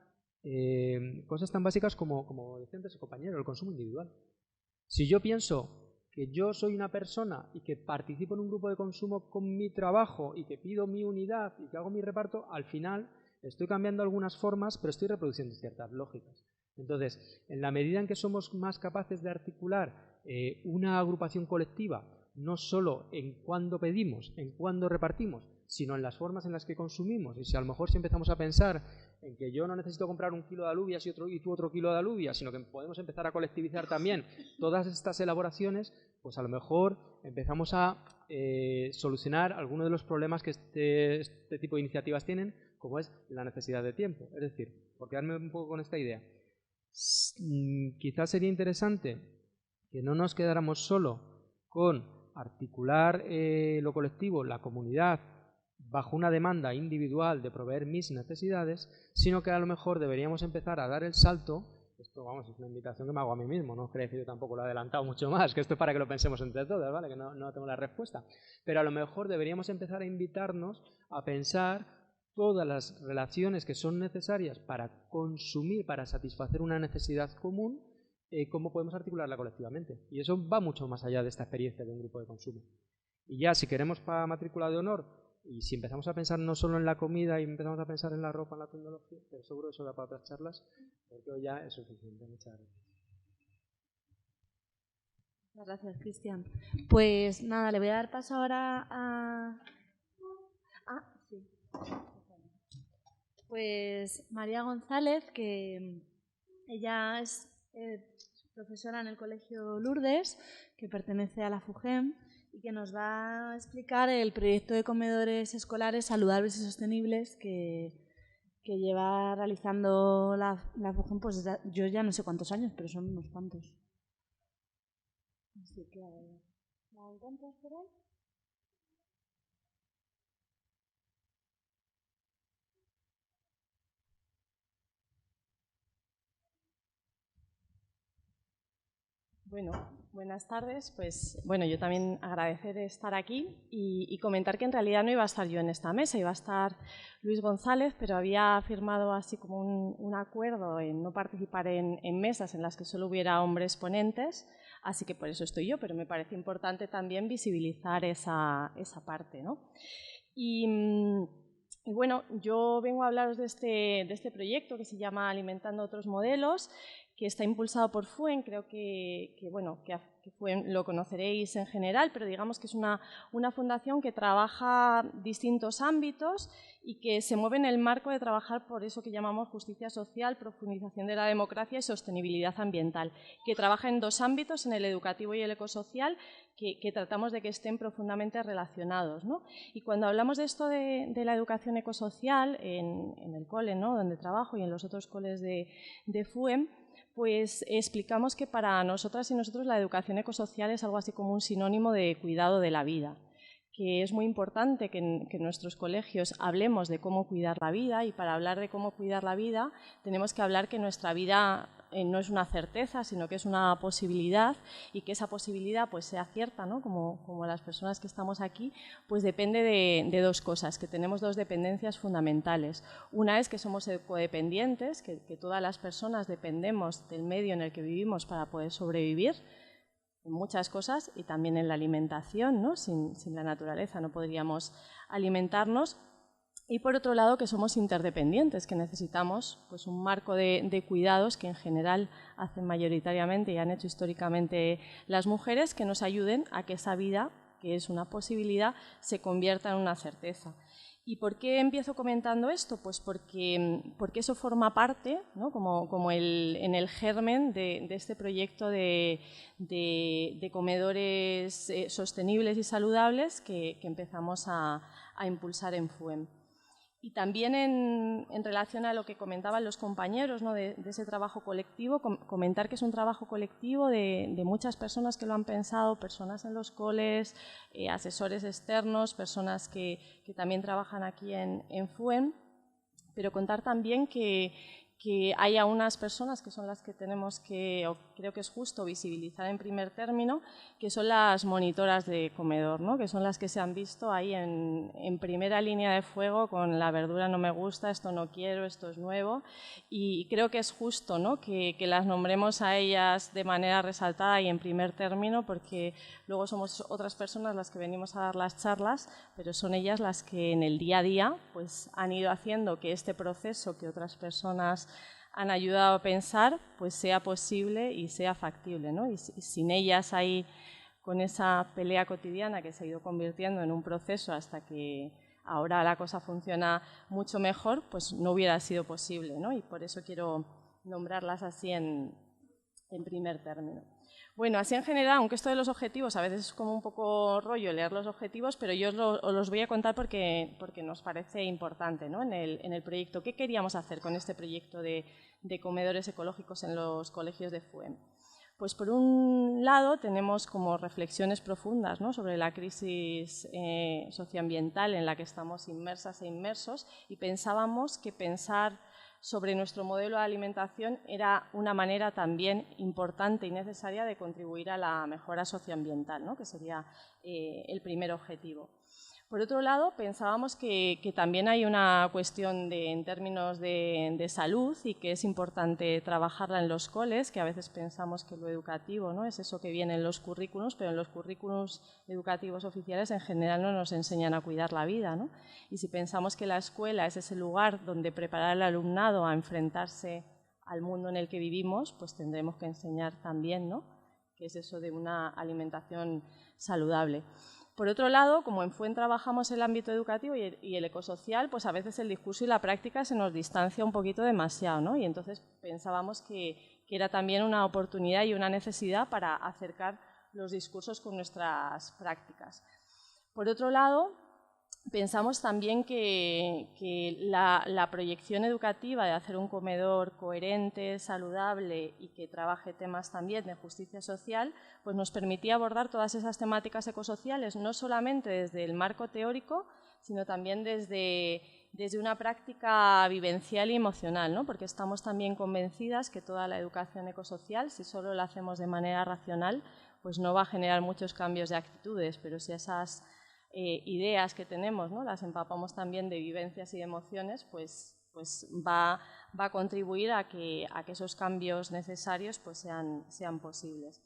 Speaker 3: cosas tan básicas como decía antes el compañero, el consumo individual. Si yo pienso que yo soy una persona y que participo en un grupo de consumo con mi trabajo y que pido mi unidad y que hago mi reparto, al final estoy cambiando algunas formas, pero estoy reproduciendo ciertas lógicas. Entonces, en la medida en que somos más capaces de articular una agrupación colectiva, no solo en cuándo pedimos, en cuándo repartimos, sino en las formas en las que consumimos. Y si a lo mejor si empezamos a pensar en que yo no necesito comprar 1 kilo de alubias y tú otro kilo de alubias, sino que podemos empezar a colectivizar también todas estas elaboraciones, pues a lo mejor empezamos a solucionar algunos de los problemas que este tipo de iniciativas tienen, como es la necesidad de tiempo. Es decir, por quedarme un poco con esta idea, quizás sería interesante que no nos quedáramos solo con articular lo colectivo, la comunidad, bajo una demanda individual de proveer mis necesidades, sino que a lo mejor deberíamos empezar a dar el salto. Esto, vamos, es una invitación que me hago a mí mismo, no creéis que yo tampoco lo he adelantado mucho más, que esto es para que lo pensemos entre todos, ¿vale? Que no tengo la respuesta. Pero a lo mejor deberíamos empezar a invitarnos a pensar todas las relaciones que son necesarias para consumir, para satisfacer una necesidad común, cómo podemos articularla colectivamente. Y eso va mucho más allá de esta experiencia de un grupo de consumo. Y ya, si queremos para matrícula de honor, y si empezamos a pensar no solo en la comida y empezamos a pensar en la ropa, en la tecnología, pero seguro que eso da para otras charlas, porque hoy ya es suficiente. Muchas gracias.
Speaker 1: Muchas gracias, Cristian. Pues nada, le voy a dar paso ahora a... sí. Pues María González, que ella es profesora en el Colegio Lourdes, que pertenece a la FUGEM, y que nos va a explicar el proyecto de comedores escolares saludables y sostenibles que lleva realizando la FUGEM, pues yo ya no sé cuántos años, pero son unos cuantos. Así que, ¿la encuentras por ahí?
Speaker 4: Bueno, buenas tardes. Pues bueno, yo también agradecer estar aquí y comentar que en realidad no iba a estar yo en esta mesa, iba a estar Luis González, pero había firmado así como un acuerdo en no participar en mesas en las que solo hubiera hombres ponentes, así que por eso estoy yo, pero me parece importante también visibilizar esa parte, ¿no? Y bueno, yo vengo a hablaros de este proyecto que se llama Alimentando Otros Modelos, que está impulsado por FUEN. Creo que FUEN lo conoceréis en general, pero digamos que es una fundación que trabaja distintos ámbitos y que se mueve en el marco de trabajar por eso que llamamos justicia social, profundización de la democracia y sostenibilidad ambiental, que trabaja en dos ámbitos, en el educativo y el ecosocial, que tratamos de que estén profundamente relacionados, ¿no? Y cuando hablamos de esto de la educación ecosocial en el cole, ¿no?, donde trabajo, y en los otros coles de FUEM, pues explicamos que para nosotras y nosotros la educación ecosocial es algo así como un sinónimo de cuidado de la vida, que es muy importante que en nuestros colegios hablemos de cómo cuidar la vida, y para hablar de cómo cuidar la vida tenemos que hablar que nuestra vida no es una certeza, sino que es una posibilidad, y que esa posibilidad pues sea cierta, ¿no? Como las personas que estamos aquí, pues depende de dos cosas, que tenemos dos dependencias fundamentales. Una es que somos codependientes, que todas las personas dependemos del medio en el que vivimos para poder sobrevivir, en muchas cosas, y también en la alimentación, ¿no? Sin la naturaleza no podríamos alimentarnos. Y por otro lado, que somos interdependientes, que necesitamos pues un marco de cuidados que en general hacen mayoritariamente y han hecho históricamente las mujeres, que nos ayuden a que esa vida, que es una posibilidad, se convierta en una certeza. ¿Y por qué empiezo comentando esto? Pues porque eso forma parte, ¿no?, como en el germen de este proyecto de comedores sostenibles y saludables que empezamos a impulsar en FUEM. Y también en relación a lo que comentaban los compañeros, ¿no?, de ese trabajo colectivo, comentar que es un trabajo colectivo de muchas personas que lo han pensado, personas en los coles, asesores externos, personas que también trabajan aquí en FUEM, pero contar también que hay unas personas que son las que tenemos que, o creo que es justo visibilizar en primer término, que son las monitoras de comedor, ¿no?, que son las que se han visto ahí en primera línea de fuego con la verdura no me gusta, esto no quiero, esto es nuevo, y creo que es justo, ¿no?, que las nombremos a ellas de manera resaltada y en primer término, porque luego somos otras personas las que venimos a dar las charlas, pero son ellas las que en el día a día pues han ido haciendo que este proceso que otras personas han ayudado a pensar pues sea posible y sea factible, ¿no? Y sin ellas ahí, con esa pelea cotidiana que se ha ido convirtiendo en un proceso hasta que ahora la cosa funciona mucho mejor, pues no hubiera sido posible, ¿no? Y por eso quiero nombrarlas así en primer término. Bueno, así en general, aunque esto de los objetivos a veces es como un poco rollo leer los objetivos, pero yo os los voy a contar porque nos parece importante, ¿no?, en el proyecto. ¿Qué queríamos hacer con este proyecto de comedores ecológicos en los colegios de FUEM? Pues por un lado tenemos como reflexiones profundas, ¿no?, sobre la crisis socioambiental en la que estamos inmersas e inmersos, y pensábamos que pensar sobre nuestro modelo de alimentación era una manera también importante y necesaria de contribuir a la mejora socioambiental, ¿no?, que sería el primer objetivo. Por otro lado, pensábamos que también hay una cuestión en términos de salud y que es importante trabajarla en los coles, que a veces pensamos que lo educativo, ¿no?, es eso que viene en los currículums, pero en los currículums educativos oficiales en general no nos enseñan a cuidar la vida, ¿no? Y si pensamos que la escuela es ese lugar donde preparar al alumnado a enfrentarse al mundo en el que vivimos, pues tendremos que enseñar también, ¿no?, que es eso de una alimentación saludable. Por otro lado, como en FUEN trabajamos el ámbito educativo y el ecosocial, pues a veces el discurso y la práctica se nos distancia un poquito demasiado, ¿no? Y entonces pensábamos que era también una oportunidad y una necesidad para acercar los discursos con nuestras prácticas. Por otro lado, pensamos también que la proyección educativa de hacer un comedor coherente, saludable y que trabaje temas también de justicia social, pues nos permitía abordar todas esas temáticas ecosociales, no solamente desde el marco teórico, sino también desde una práctica vivencial y emocional, ¿no? Porque estamos también convencidas que toda la educación ecosocial, si solo la hacemos de manera racional, pues no va a generar muchos cambios de actitudes, pero si esas ideas que tenemos, ¿no?, las empapamos también de vivencias y de emociones, pues va a contribuir a que esos cambios necesarios pues sean posibles.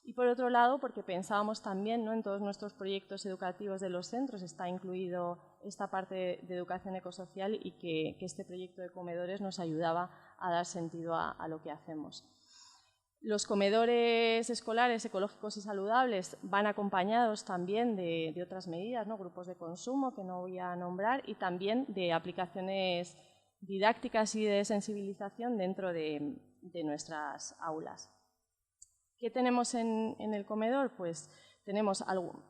Speaker 4: Y por otro lado, porque pensábamos también, ¿no?, en todos nuestros proyectos educativos de los centros está incluido esta parte de educación ecosocial y que este proyecto de comedores nos ayudaba a dar sentido a lo que hacemos. Los comedores escolares ecológicos y saludables van acompañados también de otras medidas, ¿no?, grupos de consumo que no voy a nombrar, y también de aplicaciones didácticas y de sensibilización dentro de nuestras aulas. ¿Qué tenemos en el comedor? Pues tenemos algo,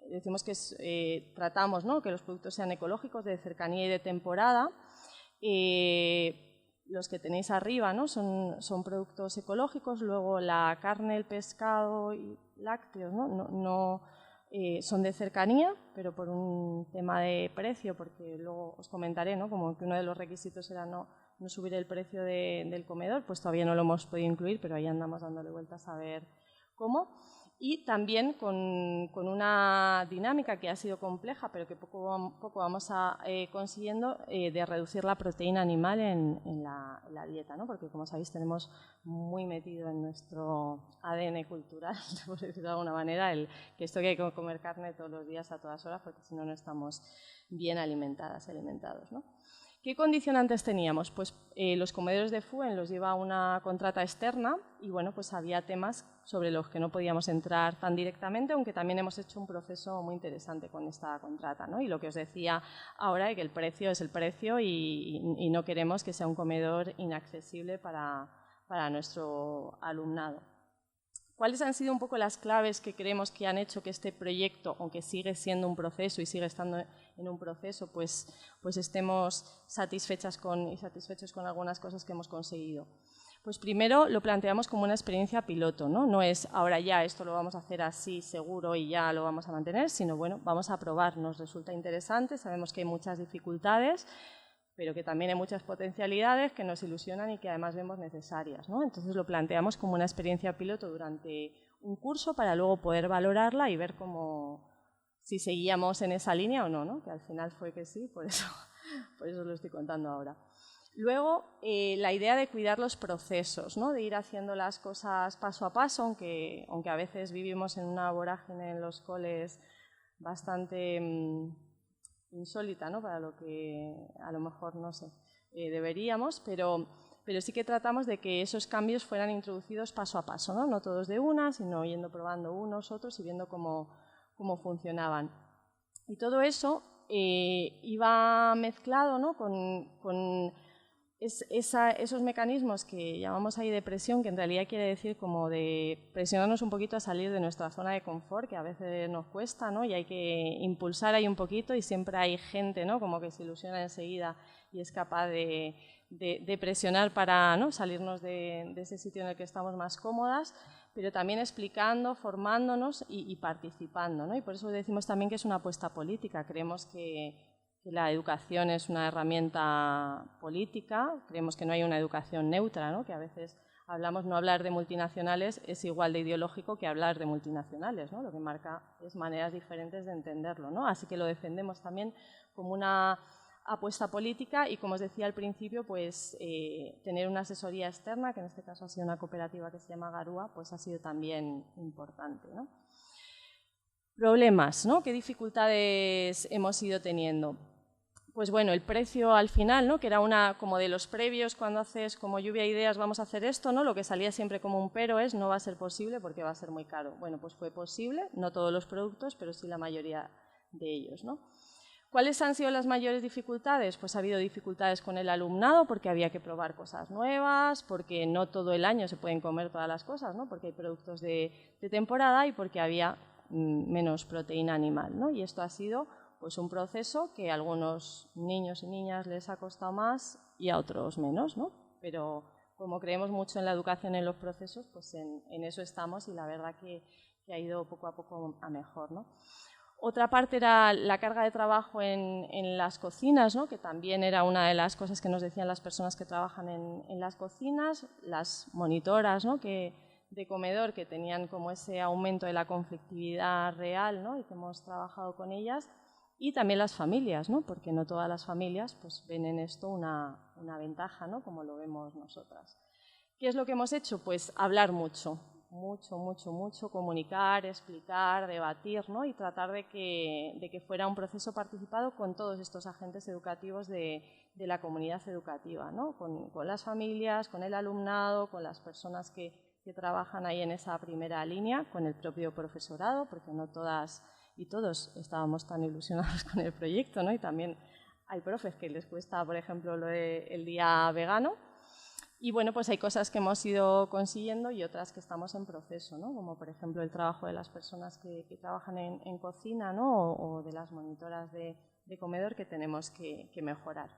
Speaker 4: decimos que tratamos, ¿no?, que los productos sean ecológicos, de cercanía y de temporada. Los que tenéis arriba, ¿no?, son productos ecológicos, luego la carne, el pescado y lácteos, ¿no? Son de cercanía, pero por un tema de precio, porque luego os comentaré, ¿no?, como que uno de los requisitos era no subir el precio del comedor, pues todavía no lo hemos podido incluir, pero ahí andamos dándole vueltas a ver cómo. Y también con una dinámica que ha sido compleja, pero que poco a poco vamos consiguiendo, de reducir la proteína animal en la dieta, ¿no? Porque, como sabéis, tenemos muy metido en nuestro ADN cultural, por decirlo de alguna manera, que esto que hay que comer carne todos los días a todas horas, porque si no, no estamos bien alimentadas y alimentados, ¿no? ¿Qué condicionantes teníamos? Pues los comedores de FUEN los lleva una contrata externa y bueno, pues había temas sobre los que no podíamos entrar tan directamente, aunque también hemos hecho un proceso muy interesante con esta contrata, ¿no? Y lo que os decía ahora es que el precio es el precio y no queremos que sea un comedor inaccesible para nuestro alumnado. ¿Cuáles han sido un poco las claves que creemos que han hecho que este proyecto, aunque sigue siendo un proceso y sigue estando en un proceso, pues estemos satisfechos con algunas cosas que hemos conseguido? Pues primero lo planteamos como una experiencia piloto, ¿no? No es ahora ya esto lo vamos a hacer así seguro y ya lo vamos a mantener, sino bueno, vamos a probar, nos resulta interesante, sabemos que hay muchas dificultades, pero que también hay muchas potencialidades que nos ilusionan y que además vemos necesarias, ¿no? Entonces lo planteamos como una experiencia piloto durante un curso para luego poder valorarla y ver si seguíamos en esa línea o no, ¿no? Que al final fue que sí, por eso lo estoy contando ahora. Luego, la idea de cuidar los procesos, ¿no? De ir haciendo las cosas paso a paso, aunque a veces vivimos en una vorágine en los coles bastante insólita, ¿no? Para lo que a lo mejor, no sé, deberíamos, pero sí que tratamos de que esos cambios fueran introducidos paso a paso, ¿no? No todos de una, sino yendo probando unos, otros y viendo cómo funcionaban. Y todo eso iba mezclado, ¿no?, con esos mecanismos que llamamos ahí de presión, que en realidad quiere decir como de presionarnos un poquito a salir de nuestra zona de confort, que a veces nos cuesta, ¿no? Y hay que impulsar ahí un poquito y siempre hay gente, ¿no?, como que se ilusiona enseguida y es capaz de presionar para, ¿no?, salirnos de ese sitio en el que estamos más cómodas, pero también explicando, formándonos y participando, ¿no? Y por eso decimos también que es una apuesta política. Creemos que la educación es una herramienta política, creemos que no hay una educación neutra, ¿no?, que a veces no hablar de multinacionales es igual de ideológico que hablar de multinacionales, ¿no? Lo que marca es maneras diferentes de entenderlo, ¿no? Así que lo defendemos también como una apuesta política y, como os decía al principio, pues tener una asesoría externa, que en este caso ha sido una cooperativa que se llama Garúa, pues ha sido también importante, ¿no? Problemas, ¿no? ¿Qué dificultades hemos ido teniendo? Pues bueno, el precio al final, ¿no? Que era una como de los previos, cuando haces como lluvia de ideas, vamos a hacer esto, ¿no? Lo que salía siempre como un pero es no va a ser posible porque va a ser muy caro. Bueno, pues fue posible, no todos los productos, pero sí la mayoría de ellos, ¿no? ¿Cuáles han sido las mayores dificultades? Pues ha habido dificultades con el alumnado porque había que probar cosas nuevas, porque no todo el año se pueden comer todas las cosas, ¿no? Porque hay productos de temporada y porque había menos proteína animal, ¿no? Y esto ha sido pues un proceso que a algunos niños y niñas les ha costado más y a otros menos, ¿no? Pero como creemos mucho en la educación en los procesos, pues en eso estamos y la verdad que ha ido poco a poco a mejor, ¿no? Otra parte era la carga de trabajo en las cocinas, ¿no? Que también era una de las cosas que nos decían las personas que trabajan en las cocinas, las monitoras, ¿no? de comedor que tenían como ese aumento de la conflictividad real, ¿no? Y que hemos trabajado con ellas. Y también las familias, ¿no? Porque no todas las familias pues, ven en esto una ventaja, ¿no? Como lo vemos nosotras. ¿Qué es lo que hemos hecho? Pues hablar mucho, comunicar, explicar, debatir, ¿no? Y tratar de que fuera un proceso participado con todos estos agentes educativos de la comunidad educativa, ¿no? Con las familias, con el alumnado, con las personas que trabajan ahí en esa primera línea, con el propio profesorado, porque no todas y todos estábamos tan ilusionados con el proyecto, ¿no? Y también hay profes que les cuesta, por ejemplo, lo del día vegano. Y bueno, pues hay cosas que hemos ido consiguiendo y otras que estamos en proceso, ¿no? Como por ejemplo el trabajo de las personas que trabajan en cocina, ¿no? O de las monitoras de comedor que tenemos que mejorar.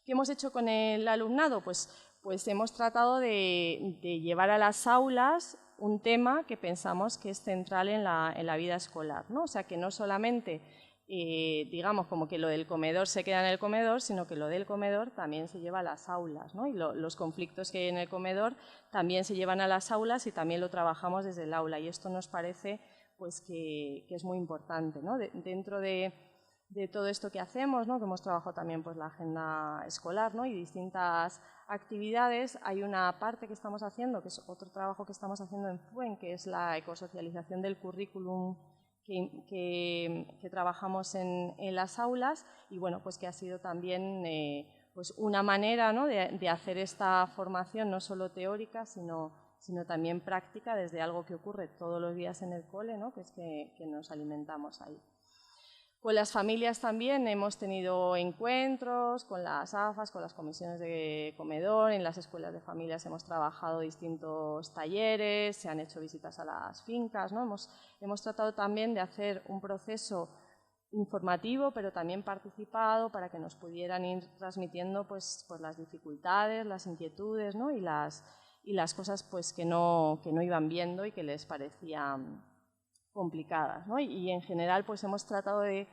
Speaker 4: ¿Qué hemos hecho con el alumnado? Pues hemos tratado de llevar a las aulas un tema que pensamos que es central en la vida escolar, ¿no? O sea, que no solamente, digamos, como que lo del comedor se queda en el comedor, sino que lo del comedor también se lleva a las aulas, ¿no? Y los conflictos que hay en el comedor también se llevan a las aulas y también lo trabajamos desde el aula. Y esto nos parece pues, que es muy importante, ¿no? Dentro de todo esto que hacemos, ¿no? Que hemos trabajado también pues, la agenda escolar, ¿no? Y distintas actividades, hay una parte que estamos haciendo, que es otro trabajo que estamos haciendo en FUEN, que es la ecosocialización del currículum que trabajamos en las aulas y bueno, pues que ha sido también pues una manera, ¿no? de hacer esta formación no solo teórica, sino también práctica desde algo que ocurre todos los días en el cole, ¿no? Que es que nos alimentamos ahí. Con las familias también hemos tenido encuentros, con las AFAS, con las comisiones de comedor, en las escuelas de familias hemos trabajado distintos talleres, se han hecho visitas a las fincas, ¿no? Hemos tratado también de hacer un proceso informativo, pero también participado, para que nos pudieran ir transmitiendo pues las dificultades, las inquietudes, ¿no? y las cosas pues, que no iban viendo y que les parecían complicadas, ¿no? Y en general pues hemos tratado de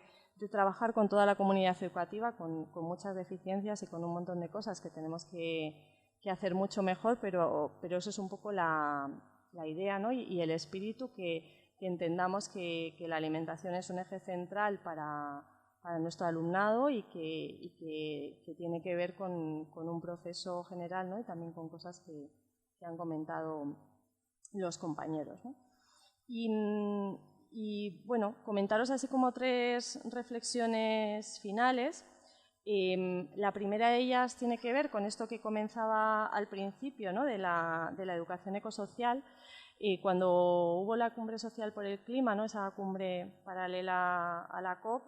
Speaker 4: trabajar con toda la comunidad educativa, con muchas deficiencias y con un montón de cosas que tenemos que hacer mucho mejor, pero eso es un poco la idea, ¿no? y el espíritu que entendamos que la alimentación es un eje central para nuestro alumnado y que tiene que ver con un proceso general, ¿no? Y también con cosas que han comentado los compañeros, ¿no? Y bueno, comentaros así como 3 reflexiones finales. La primera de ellas tiene que ver con esto que comenzaba al principio, ¿no? de la educación ecosocial. Cuando hubo la Cumbre Social por el Clima, ¿no? Esa cumbre paralela a la COP,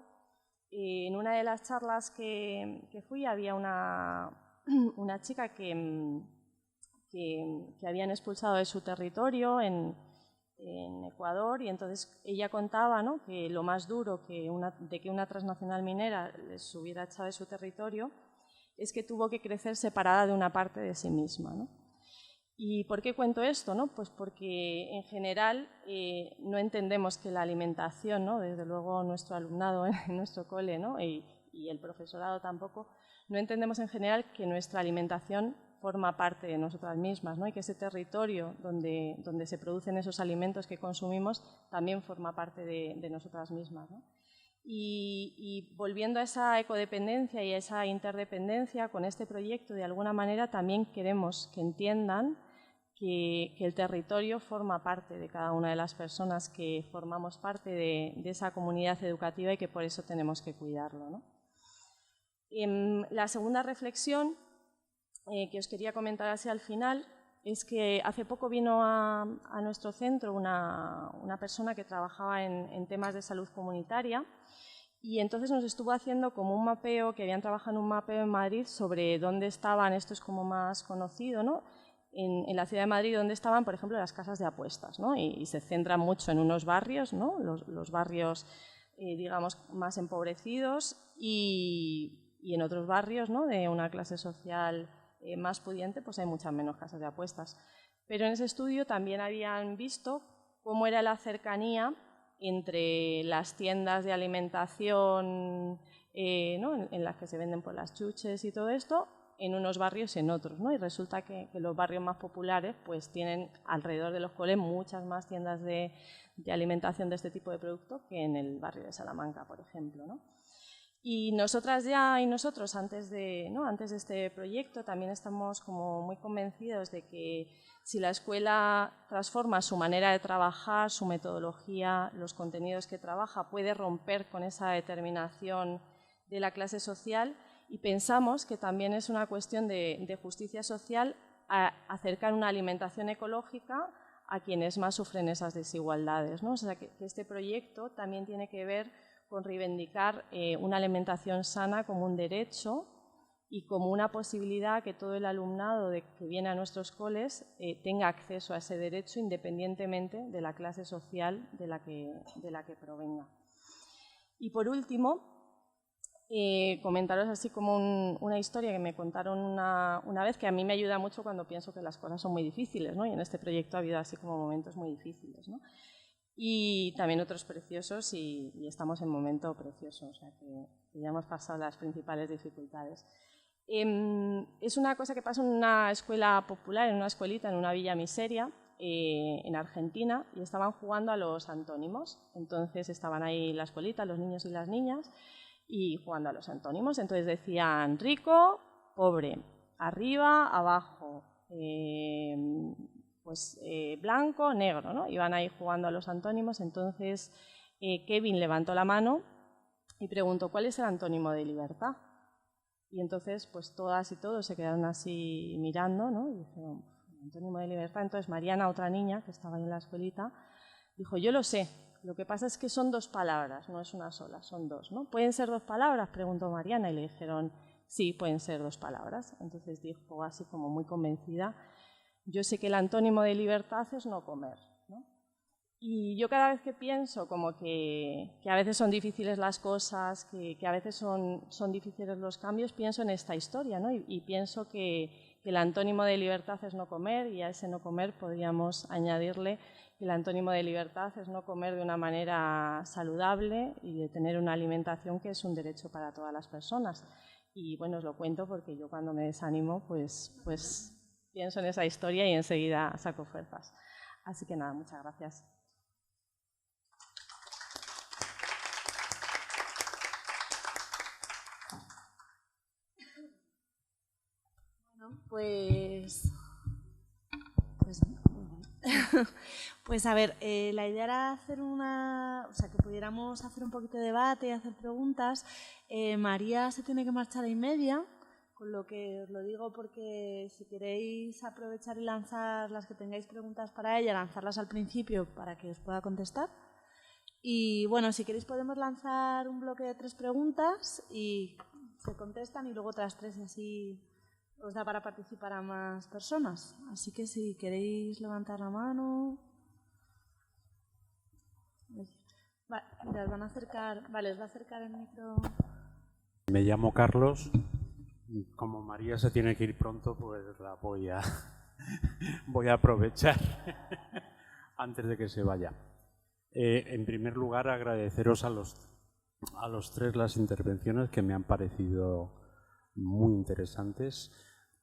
Speaker 4: en una de las charlas que fui había una chica que habían expulsado de su territorio en Ecuador, y entonces ella contaba, ¿no? que lo más duro de que una transnacional minera les hubiera echado de su territorio es que tuvo que crecer separada de una parte de sí misma, ¿no? ¿Y por qué cuento esto? ¿No? Pues porque en general no entendemos que la alimentación, ¿no? Desde luego nuestro alumnado en nuestro cole, ¿no? y el profesorado tampoco, no entendemos en general que nuestra alimentación forma parte de nosotras mismas, ¿no? Y que ese territorio donde se producen esos alimentos que consumimos también forma parte de nosotras mismas, ¿no? Y volviendo a esa ecodependencia y a esa interdependencia, con este proyecto de alguna manera también queremos que entiendan que el territorio forma parte de cada una de las personas que formamos parte de esa comunidad educativa y que por eso tenemos que cuidarlo, ¿no? La segunda reflexión que os quería comentar así al final es que hace poco vino a nuestro centro una persona que trabajaba en temas de salud comunitaria y entonces nos estuvo haciendo como un mapeo, que habían trabajado en un mapeo en Madrid sobre dónde estaban, esto es como más conocido, ¿no? En la ciudad de Madrid, donde estaban, por ejemplo, las casas de apuestas, ¿no? Y se centra mucho en unos barrios, ¿no? Los barrios, digamos, más empobrecidos y en otros barrios, ¿no? De una clase social más pudiente, pues hay muchas menos casas de apuestas. Pero en ese estudio también habían visto cómo era la cercanía entre las tiendas de alimentación, ¿no? en las que se venden por las chuches y todo esto, en unos barrios y en otros, ¿no? Y resulta que los barrios más populares pues tienen alrededor de los coles muchas más tiendas de alimentación de este tipo de producto que en el barrio de Salamanca, por ejemplo, ¿no? Y nosotras ya y nosotros antes de este proyecto también estamos como muy convencidos de que si la escuela transforma su manera de trabajar, su metodología, los contenidos que trabaja, puede romper con esa determinación de la clase social. Y pensamos que también es una cuestión de justicia social acercar una alimentación ecológica a quienes más sufren esas desigualdades, ¿no? O sea, que este proyecto también tiene que ver con reivindicar una alimentación sana como un derecho y como una posibilidad que todo el alumnado que viene a nuestros coles tenga acceso a ese derecho independientemente de la clase social de la que provenga. Y por último, comentaros así como una historia que me contaron una vez, que a mí me ayuda mucho cuando pienso que las cosas son muy difíciles, ¿no? Y en este proyecto ha habido así como momentos muy difíciles, ¿no? Y también otros preciosos y estamos en momento precioso, o sea que ya hemos pasado las principales dificultades. Es una cosa que pasa en una escuela popular, en una escuelita, en una villa miseria, en Argentina, y estaban jugando a los antónimos. Entonces estaban ahí la escuelita, los niños y las niñas, y jugando a los antónimos. Entonces decían rico, pobre, arriba, abajo, blanco, negro, ¿no? Iban ahí jugando a los antónimos. Entonces Kevin levantó la mano y preguntó ¿cuál es el antónimo de libertad? Y entonces pues todas y todos se quedaron así mirando, ¿no? Y dijeron, antónimo de libertad. Entonces Mariana, otra niña que estaba ahí en la escuelita, dijo, yo lo sé, lo que pasa es que son dos palabras, no es una sola, son dos, ¿no? ¿Pueden ser dos palabras?, preguntó Mariana, y le dijeron, sí, pueden ser dos palabras. Entonces dijo así como muy convencida, yo sé que el antónimo de libertad es no comer, ¿no? Y yo cada vez que pienso como que a veces son difíciles las cosas, que a veces son difíciles los cambios, pienso en esta historia, ¿no? Y pienso que el antónimo de libertad es no comer, y a ese no comer podríamos añadirle que el antónimo de libertad es no comer de una manera saludable y de tener una alimentación que es un derecho para todas las personas. Y bueno, os lo cuento porque yo cuando me desanimo pues pienso en esa historia y enseguida saco fuerzas. Así que nada, muchas gracias.
Speaker 1: Pues a ver, la idea era hacer que pudiéramos hacer un poquito de debate y hacer preguntas. María se tiene que marchar a 1:30, con lo que os lo digo porque si queréis aprovechar y lanzar las que tengáis preguntas para ella, lanzarlas al principio para que os pueda contestar. Y bueno, si queréis podemos lanzar un bloque de 3 preguntas y se contestan y luego otras 3 y así os da para participar a más personas. Así que si queréis levantar la mano. Vale, os van a acercar. Vale, os va a acercar el micro.
Speaker 5: Me llamo Carlos. Como María se tiene que ir pronto, pues la voy a aprovechar antes de que se vaya. En primer lugar, agradeceros a los 3 las intervenciones que me han parecido muy interesantes.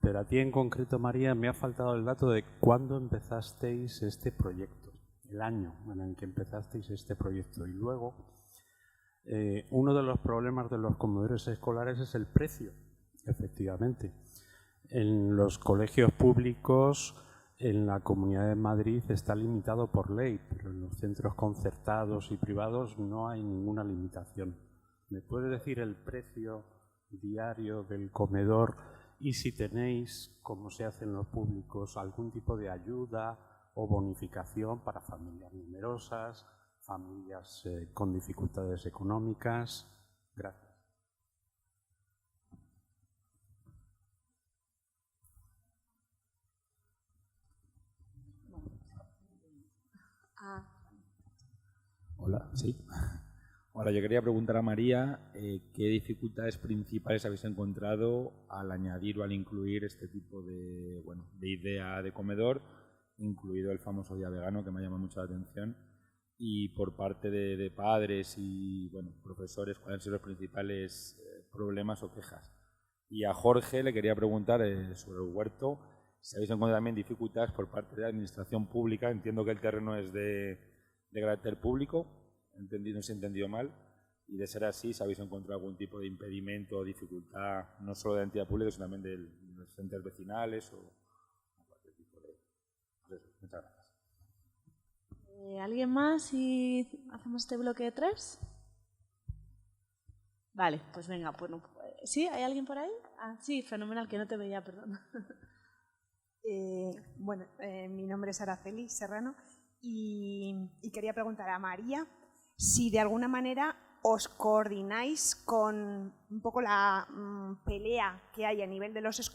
Speaker 5: Pero a ti en concreto, María, me ha faltado el dato de cuándo empezasteis este proyecto, el año en el que empezasteis este proyecto. Y luego, uno de los problemas de los comedores escolares es el precio, efectivamente. En los colegios públicos, en la Comunidad de Madrid, está limitado por ley, pero en los centros concertados y privados no hay ninguna limitación. ¿Me puede decir el precio diario del comedor y si tenéis, como se hace en los públicos, algún tipo de ayuda o bonificación para familias numerosas, familias con dificultades económicas? Gracias.
Speaker 6: Hola, sí. Ahora, yo quería preguntar a María qué dificultades principales habéis encontrado al añadir o al incluir este tipo de, de idea de comedor, incluido el famoso día vegano, que me ha llamado mucho la atención, y por parte de padres y profesores, ¿cuáles han sido los principales problemas o quejas? Y a Jorge le quería preguntar sobre el huerto, si habéis encontrado también dificultades por parte de la administración pública. Entiendo que el terreno es de carácter público, no se ha entendido mal, y de ser así, si habéis encontrado algún tipo de impedimento o dificultad, no solo de la entidad pública, sino también de los centros vecinales o cualquier tipo de... Pues eso, muchas gracias.
Speaker 1: ¿Alguien más si hacemos este bloque de 3? Vale, pues venga, bueno, ¿sí? ¿Hay alguien por ahí? Ah, sí, fenomenal, que no te veía, perdón.
Speaker 7: Mi nombre es Araceli Serrano y quería preguntar a María si de alguna manera os coordináis con un poco la pelea que hay a nivel de los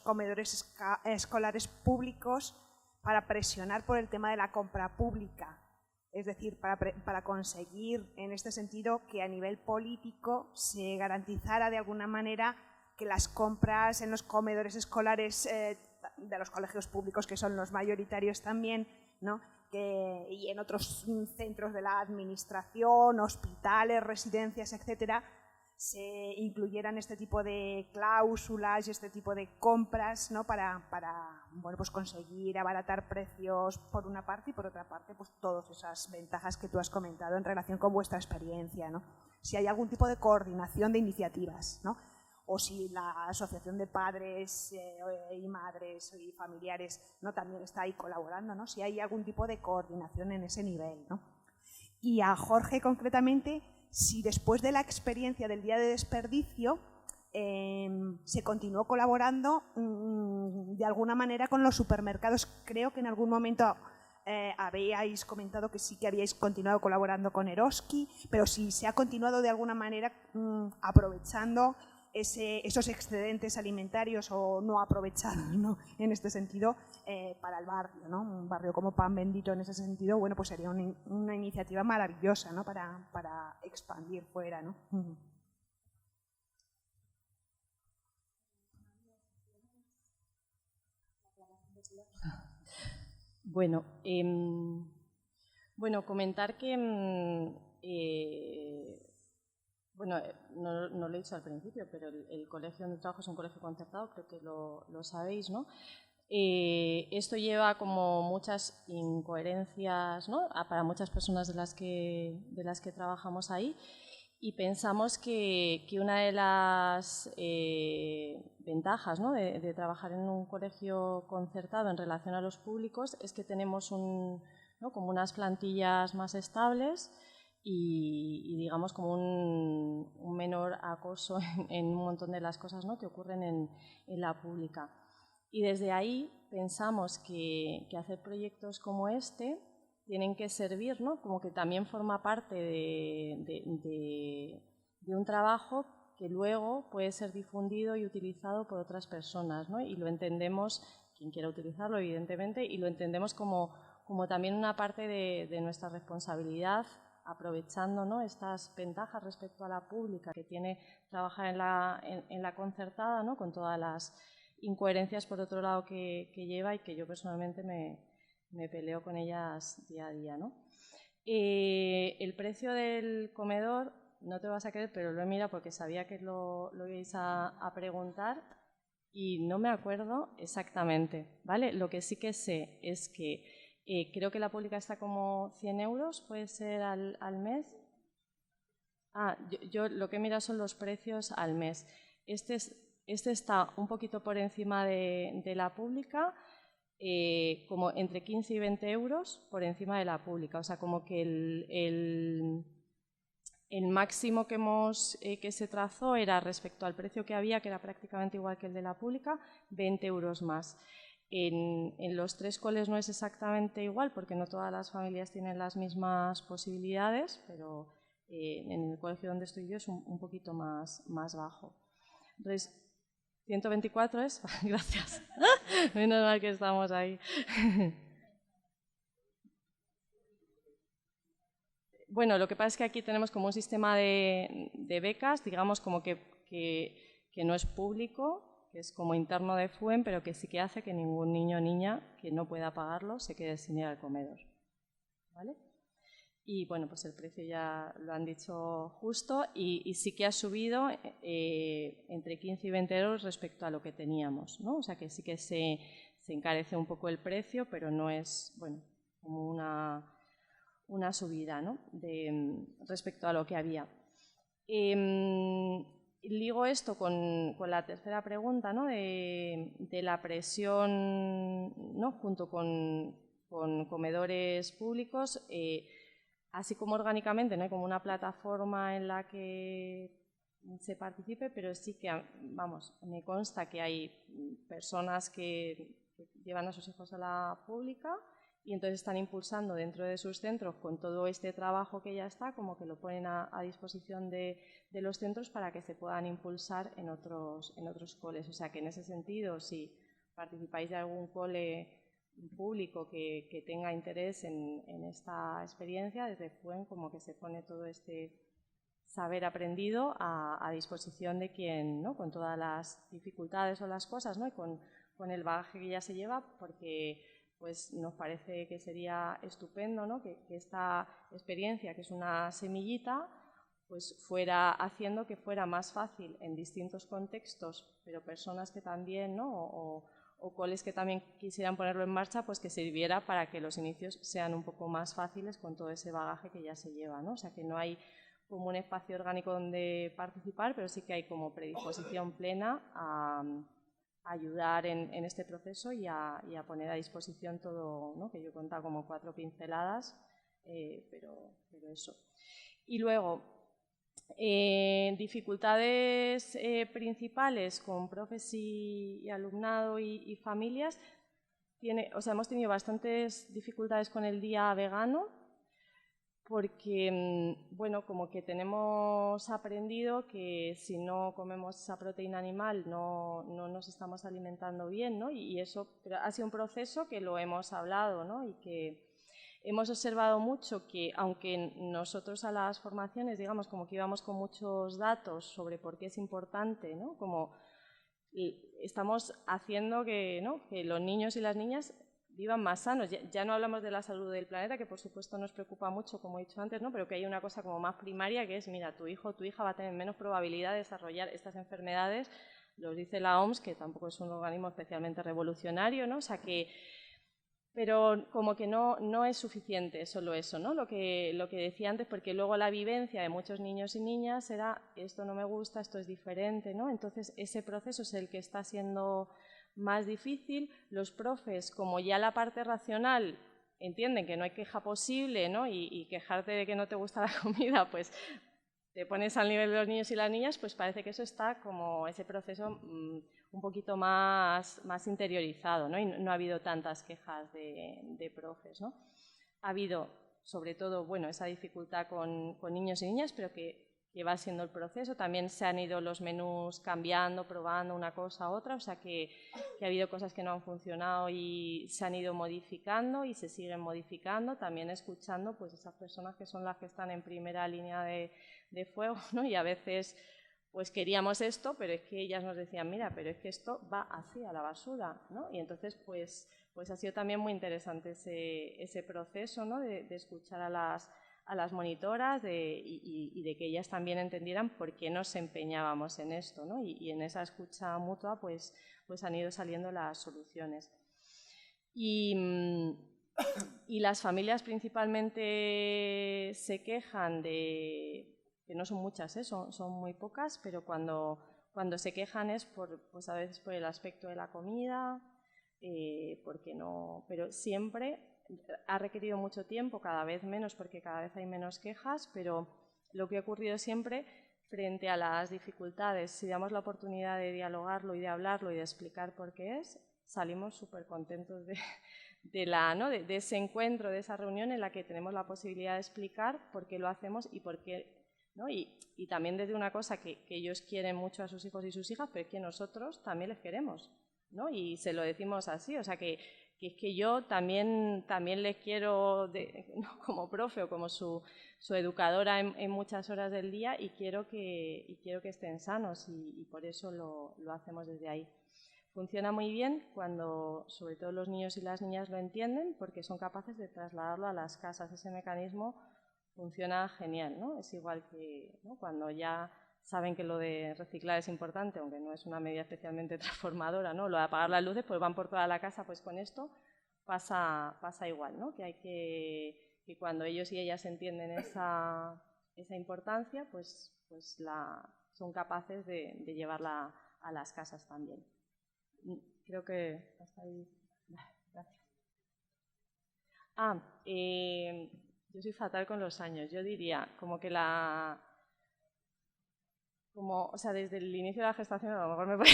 Speaker 7: comedores escolares públicos para presionar por el tema de la compra pública. Es decir, para conseguir en este sentido que a nivel político se garantizara de alguna manera que las compras en los comedores escolares de los colegios públicos, que son los mayoritarios también, ¿no? Y en otros centros de la administración, hospitales, residencias, etcétera, se incluyeran este tipo de cláusulas y este tipo de compras, ¿no? para pues conseguir abaratar precios por una parte y por otra parte pues todas esas ventajas que tú has comentado en relación con vuestra experiencia, ¿no? Si hay algún tipo de coordinación de iniciativas, ¿no? O si la asociación de padres y madres y familiares, ¿no? También está ahí colaborando, ¿no? Si hay algún tipo de coordinación en ese nivel, ¿no? Y a Jorge concretamente, si después de la experiencia del día de desperdicio se continuó colaborando de alguna manera con los supermercados. Creo que en algún momento habíais comentado que sí que habíais continuado colaborando con Eroski, pero si se ha continuado de alguna manera aprovechando esos excedentes alimentarios o no aprovechados, ¿no? En este sentido, para el barrio, ¿no? Un barrio como Pan Bendito en ese sentido, bueno, pues sería una iniciativa maravillosa, ¿no? Para expandir fuera, ¿no?
Speaker 4: Comentar que no lo he dicho al principio, pero el colegio donde trabajo es un colegio concertado, creo que lo sabéis, ¿no? Esto lleva como muchas incoherencias, ¿no? Para muchas personas de las que trabajamos ahí, y pensamos que una de las ventajas, ¿no? de trabajar en un colegio concertado en relación a los públicos es que tenemos como unas plantillas más estables y digamos como un menor acoso en un montón de las cosas, ¿no? que ocurren en la pública. Y desde ahí pensamos que hacer proyectos como este tienen que servir, ¿no? Como que también forma parte de un trabajo que luego puede ser difundido y utilizado por otras personas, ¿no? Y lo entendemos, quien quiera utilizarlo evidentemente, y lo entendemos como también una parte de nuestra responsabilidad, aprovechando, ¿no? estas ventajas respecto a la pública que tiene trabajar en la concertada, ¿no? Con todas las incoherencias por otro lado que lleva y que yo personalmente me peleo con ellas día a día, ¿no? El precio del comedor, no te vas a creer, pero lo he mirado porque sabía que lo ibais a preguntar, y no me acuerdo exactamente, ¿vale? Lo que sí que sé es que creo que la pública está como 100 euros, puede ser al mes. Yo lo que miro son los precios al mes. Este está un poquito por encima de la pública, como entre 15 y 20 euros por encima de la pública. O sea, como que el máximo que se trazó era respecto al precio que había, que era prácticamente igual que el de la pública, 20 euros más. En los 3 coles no es exactamente igual, porque no todas las familias tienen las mismas posibilidades, pero en el colegio donde estoy yo es un poquito más bajo. Entonces, 124 es, gracias, menos mal que estamos ahí. Bueno, lo que pasa es que aquí tenemos como un sistema de becas, digamos como que no es público, que es como interno de FUEM, pero que sí que hace que ningún niño o niña que no pueda pagarlo se quede sin ir al comedor, ¿vale? Y bueno, pues el precio ya lo han dicho justo y sí que ha subido entre 15 y 20 euros respecto a lo que teníamos, ¿no? O sea que sí que se encarece un poco el precio, pero no es, bueno, como una subida, ¿no? Respecto a lo que había. Ligo esto con la tercera pregunta, ¿no? de la presión, ¿no? Junto con comedores públicos, así como orgánicamente, no hay como una plataforma en la que se participe, pero sí que, vamos, me consta que hay personas que llevan a sus hijos a la pública y entonces están impulsando dentro de sus centros con todo este trabajo que ya está, como que lo ponen a disposición de los centros para que se puedan impulsar en otros coles. O sea que en ese sentido, si participáis de algún cole público que tenga interés en esta experiencia, desde FUEM como que se pone todo este saber aprendido a disposición de quien, ¿no? Con todas las dificultades o las cosas, ¿no? Y con el bagaje que ya se lleva, porque pues nos parece que sería estupendo, ¿no? que esta experiencia, que es una semillita, pues fuera haciendo que fuera más fácil en distintos contextos, pero personas que también, ¿no? o coles que también quisieran ponerlo en marcha, pues que sirviera para que los inicios sean un poco más fáciles con todo ese bagaje que ya se lleva, ¿no? O sea, que no hay como un espacio orgánico donde participar, pero sí que hay como predisposición plena a ayudar en este proceso y a poner a disposición todo, ¿no? Que yo he contado como 4 pinceladas, pero eso. Y luego, dificultades principales con profes y alumnado y familias. Hemos tenido bastantes dificultades con el día vegano, porque, bueno, como que tenemos aprendido que si no comemos esa proteína animal no nos estamos alimentando bien, ¿no? Y eso ha sido un proceso que lo hemos hablado, ¿no? Y que hemos observado mucho que, aunque nosotros a las formaciones, digamos, como que íbamos con muchos datos sobre por qué es importante, ¿no? Como estamos haciendo que, ¿no? que los niños y las niñas vivan más sanos. Ya no hablamos de la salud del planeta, que por supuesto nos preocupa mucho, como he dicho antes, ¿no? Pero que hay una cosa como más primaria, que es, mira, tu hijo o tu hija va a tener menos probabilidad de desarrollar estas enfermedades, lo dice la OMS, que tampoco es un organismo especialmente revolucionario, ¿no? O sea que, pero como que no es suficiente solo eso, ¿no? Lo que decía antes, porque luego la vivencia de muchos niños y niñas era, esto no me gusta, esto es diferente, ¿no? Entonces ese proceso es el que está siendo más difícil. Los profes, como ya la parte racional entienden que no hay queja posible, ¿no? y quejarte de que no te gusta la comida, pues te pones al nivel de los niños y las niñas, pues parece que eso está como ese proceso un poquito más interiorizado, ¿no? Y no ha habido tantas quejas de profes, ¿no? Ha habido, sobre todo, bueno, esa dificultad con niños y niñas, pero que va siendo el proceso. También se han ido los menús cambiando, probando una cosa a otra, o sea que ha habido cosas que no han funcionado y se han ido modificando y se siguen modificando, también escuchando pues esas personas que son las que están en primera línea de fuego, ¿no? Y a veces pues queríamos esto, pero es que ellas nos decían, mira, pero es que esto va así a la basura, ¿no? Y entonces pues ha sido también muy interesante ese proceso, ¿no? de escuchar a las monitoras y de que ellas también entendieran por qué nos empeñábamos en esto, ¿no? Y en esa escucha mutua pues han ido saliendo las soluciones. Y las familias principalmente se quejan de, que no son muchas, son muy pocas, pero cuando se quejan es pues a veces por el aspecto de la comida, porque no, pero siempre ha requerido mucho tiempo, cada vez menos porque cada vez hay menos quejas, pero lo que ha ocurrido siempre frente a las dificultades, si damos la oportunidad de dialogarlo y de hablarlo y de explicar por qué es, salimos súper contentos de ese encuentro, de esa reunión en la que tenemos la posibilidad de explicar por qué lo hacemos y por qué, ¿no? Y también desde una cosa que ellos quieren mucho a sus hijos y sus hijas, pero que nosotros también les queremos, ¿no? Y se lo decimos así, o sea que es que yo también les quiero ¿no? como profe o como su educadora en muchas horas del día y quiero que estén sanos y por eso lo hacemos desde ahí. Funciona muy bien cuando sobre todo los niños y las niñas lo entienden porque son capaces de trasladarlo a las casas. Ese mecanismo funciona genial, ¿no? Es igual que, ¿no? Cuando ya saben que lo de reciclar es importante, aunque no es una medida especialmente transformadora, ¿no? Lo de apagar las luces, pues van por toda la casa, pues con esto pasa igual, ¿no? Que hay que cuando ellos y ellas entienden esa importancia, pues son capaces de llevarla a las casas también. Creo que hasta ahí. Gracias. Yo soy fatal con los años. Yo diría como que o sea, desde el inicio de la gestación, a lo mejor me puede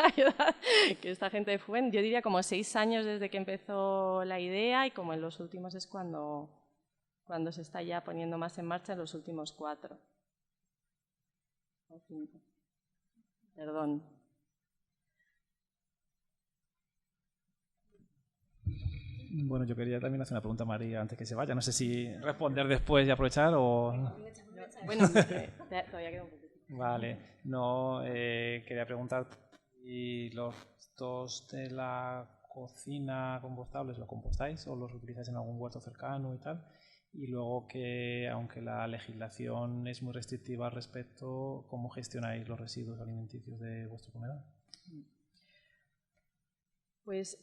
Speaker 4: ayudar, que esta gente fue, yo diría como 6 años desde que empezó la idea y como en los últimos es cuando se está ya poniendo más en marcha en los últimos 4 o 5. Perdón.
Speaker 2: Bueno, yo quería también hacer una pregunta a María antes que se vaya. No sé si responder después y aprovechar o...
Speaker 4: Bueno, todavía queda un poquito.
Speaker 2: Vale, no, quería preguntar si los restos de la cocina compostables lo compostáis o los utilizáis en algún huerto cercano y tal. Y luego que, aunque la legislación es muy restrictiva al respecto, ¿cómo gestionáis los residuos alimenticios de vuestro comedor?
Speaker 4: Pues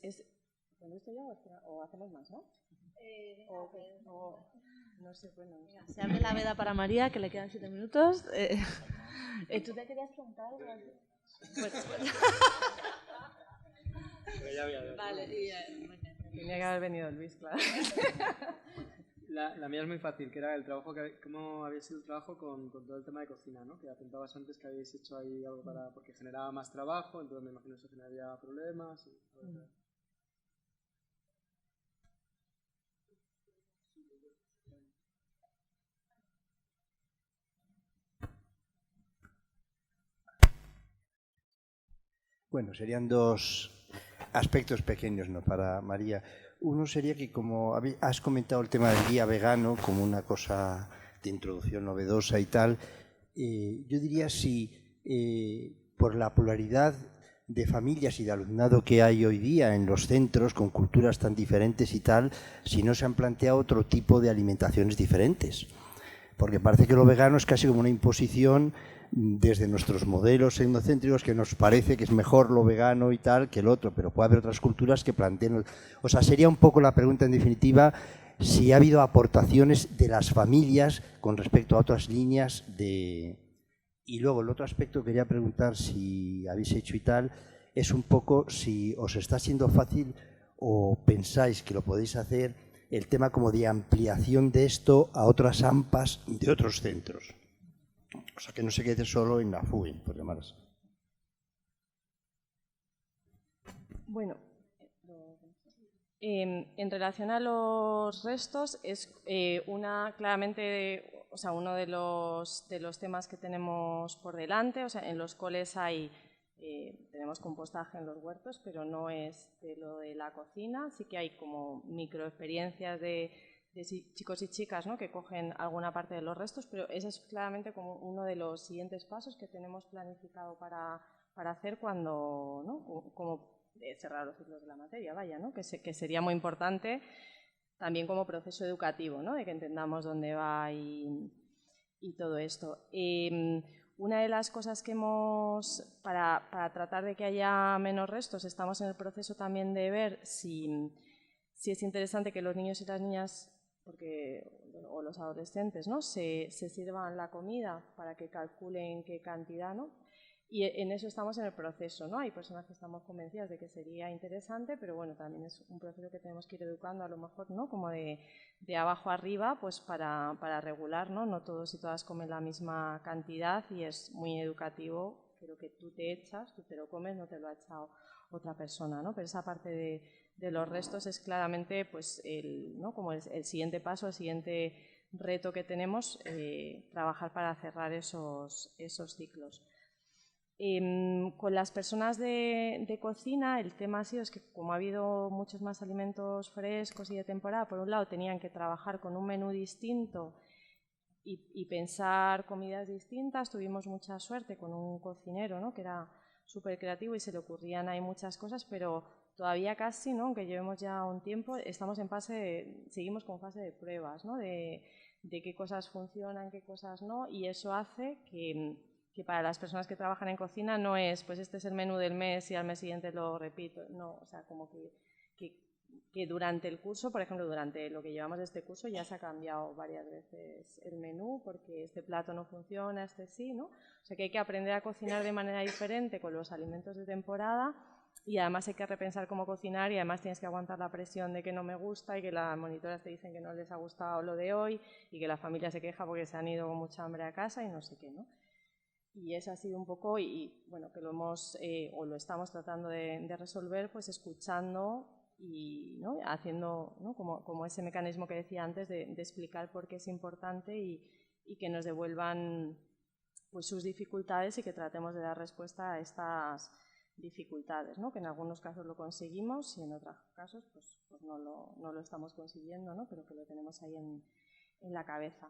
Speaker 4: ¿con esto ya o hacemos más, no? No sé, bueno.
Speaker 1: Venga, se abre la veda para María, que le quedan 7 minutos. ¿Tú te querías preguntar algo? Vale,
Speaker 4: tenía que haber venido Luis, claro.
Speaker 3: La mía es muy fácil, que era el trabajo, cómo había sido el trabajo con todo el tema de cocina, ¿no? Que apuntabas antes que habéis hecho ahí algo porque generaba más trabajo, entonces me imagino que eso generaría problemas.
Speaker 8: Bueno, serían 2 aspectos pequeños, ¿no?, para María. Uno sería que, como has comentado el tema del día vegano como una cosa de introducción novedosa y tal, yo diría si por la pluralidad de familias y de alumnado que hay hoy día en los centros con culturas tan diferentes y tal, si no se han planteado otro tipo de alimentaciones diferentes. Porque parece que lo vegano es casi como una imposición desde nuestros modelos etnocéntricos, que nos parece que es mejor lo vegano y tal que el otro, pero puede haber otras culturas que planteen... O sea, sería un poco la pregunta en definitiva, si ha habido aportaciones de las familias con respecto a otras líneas de... Y luego el otro aspecto que quería preguntar, si habéis hecho y tal, es un poco si os está siendo fácil o pensáis que lo podéis hacer, el tema como de ampliación de esto a otras AMPAs de otros centros. O sea, que no se quede solo en la FUE, por llamar así.
Speaker 4: Bueno, en relación a los restos, es claramente, o sea, uno de los temas que tenemos por delante. O sea, en los coles tenemos compostaje en los huertos, pero no es de lo de la cocina. Sí que hay como microexperiencias de chicos y chicas, ¿no?, que cogen alguna parte de los restos, pero ese es claramente como uno de los siguientes pasos que tenemos planificado para hacer cuando, ¿no?, como cerrar los ciclos de la materia, vaya, ¿no?, que sería muy importante también como proceso educativo, ¿no? De que entendamos dónde va y todo esto. Una de las cosas que para tratar de que haya menos restos, estamos en el proceso también de ver si es interesante que los niños y las niñas o los adolescentes, ¿no? se sirvan la comida para que calculen qué cantidad, ¿no? Y en eso estamos en el proceso, ¿no? Hay personas que estamos convencidas de que sería interesante, pero bueno, también es un proceso que tenemos que ir educando a lo mejor, ¿no? Como de abajo arriba, pues para regular, ¿no? No todos y todas comen la misma cantidad y es muy educativo que lo que tú te echas, tú te lo comes, no te lo ha echado otra persona, ¿no? Pero esa parte de los restos es claramente pues ¿no? Como el siguiente paso, el siguiente reto que tenemos, trabajar para cerrar esos ciclos. Con las personas de cocina el tema ha sido es que como ha habido muchos más alimentos frescos y de temporada, por un lado tenían que trabajar con un menú distinto y pensar comidas distintas. Tuvimos mucha suerte con un cocinero, ¿no? Que era súper creativo y se le ocurrían ahí muchas cosas, pero todavía casi, ¿no? Aunque llevemos ya un tiempo, seguimos con fase de pruebas, ¿no? De qué cosas funcionan, qué cosas no, y eso hace que para las personas que trabajan en cocina no es, pues este es el menú del mes y al mes siguiente lo repito, no, o sea, como que durante el curso, por ejemplo, durante lo que llevamos de este curso ya se ha cambiado varias veces el menú porque este plato no funciona, este sí, ¿no? O sea que hay que aprender a cocinar de manera diferente con los alimentos de temporada y además hay que repensar cómo cocinar y además tienes que aguantar la presión de que no me gusta y que las monitoras te dicen que no les ha gustado lo de hoy y que la familia se queja porque se han ido con mucha hambre a casa y no sé qué, ¿no? Y eso ha sido un poco, y bueno, que lo hemos, o lo estamos tratando de resolver, pues escuchando y ¿no? Haciendo, ¿no? como ese mecanismo que decía antes de explicar por qué es importante y que nos devuelvan pues sus dificultades y que tratemos de dar respuesta a estas dificultades, ¿no? Que en algunos casos lo conseguimos y en otros casos pues no lo estamos consiguiendo, ¿no? Pero que lo tenemos ahí en la cabeza.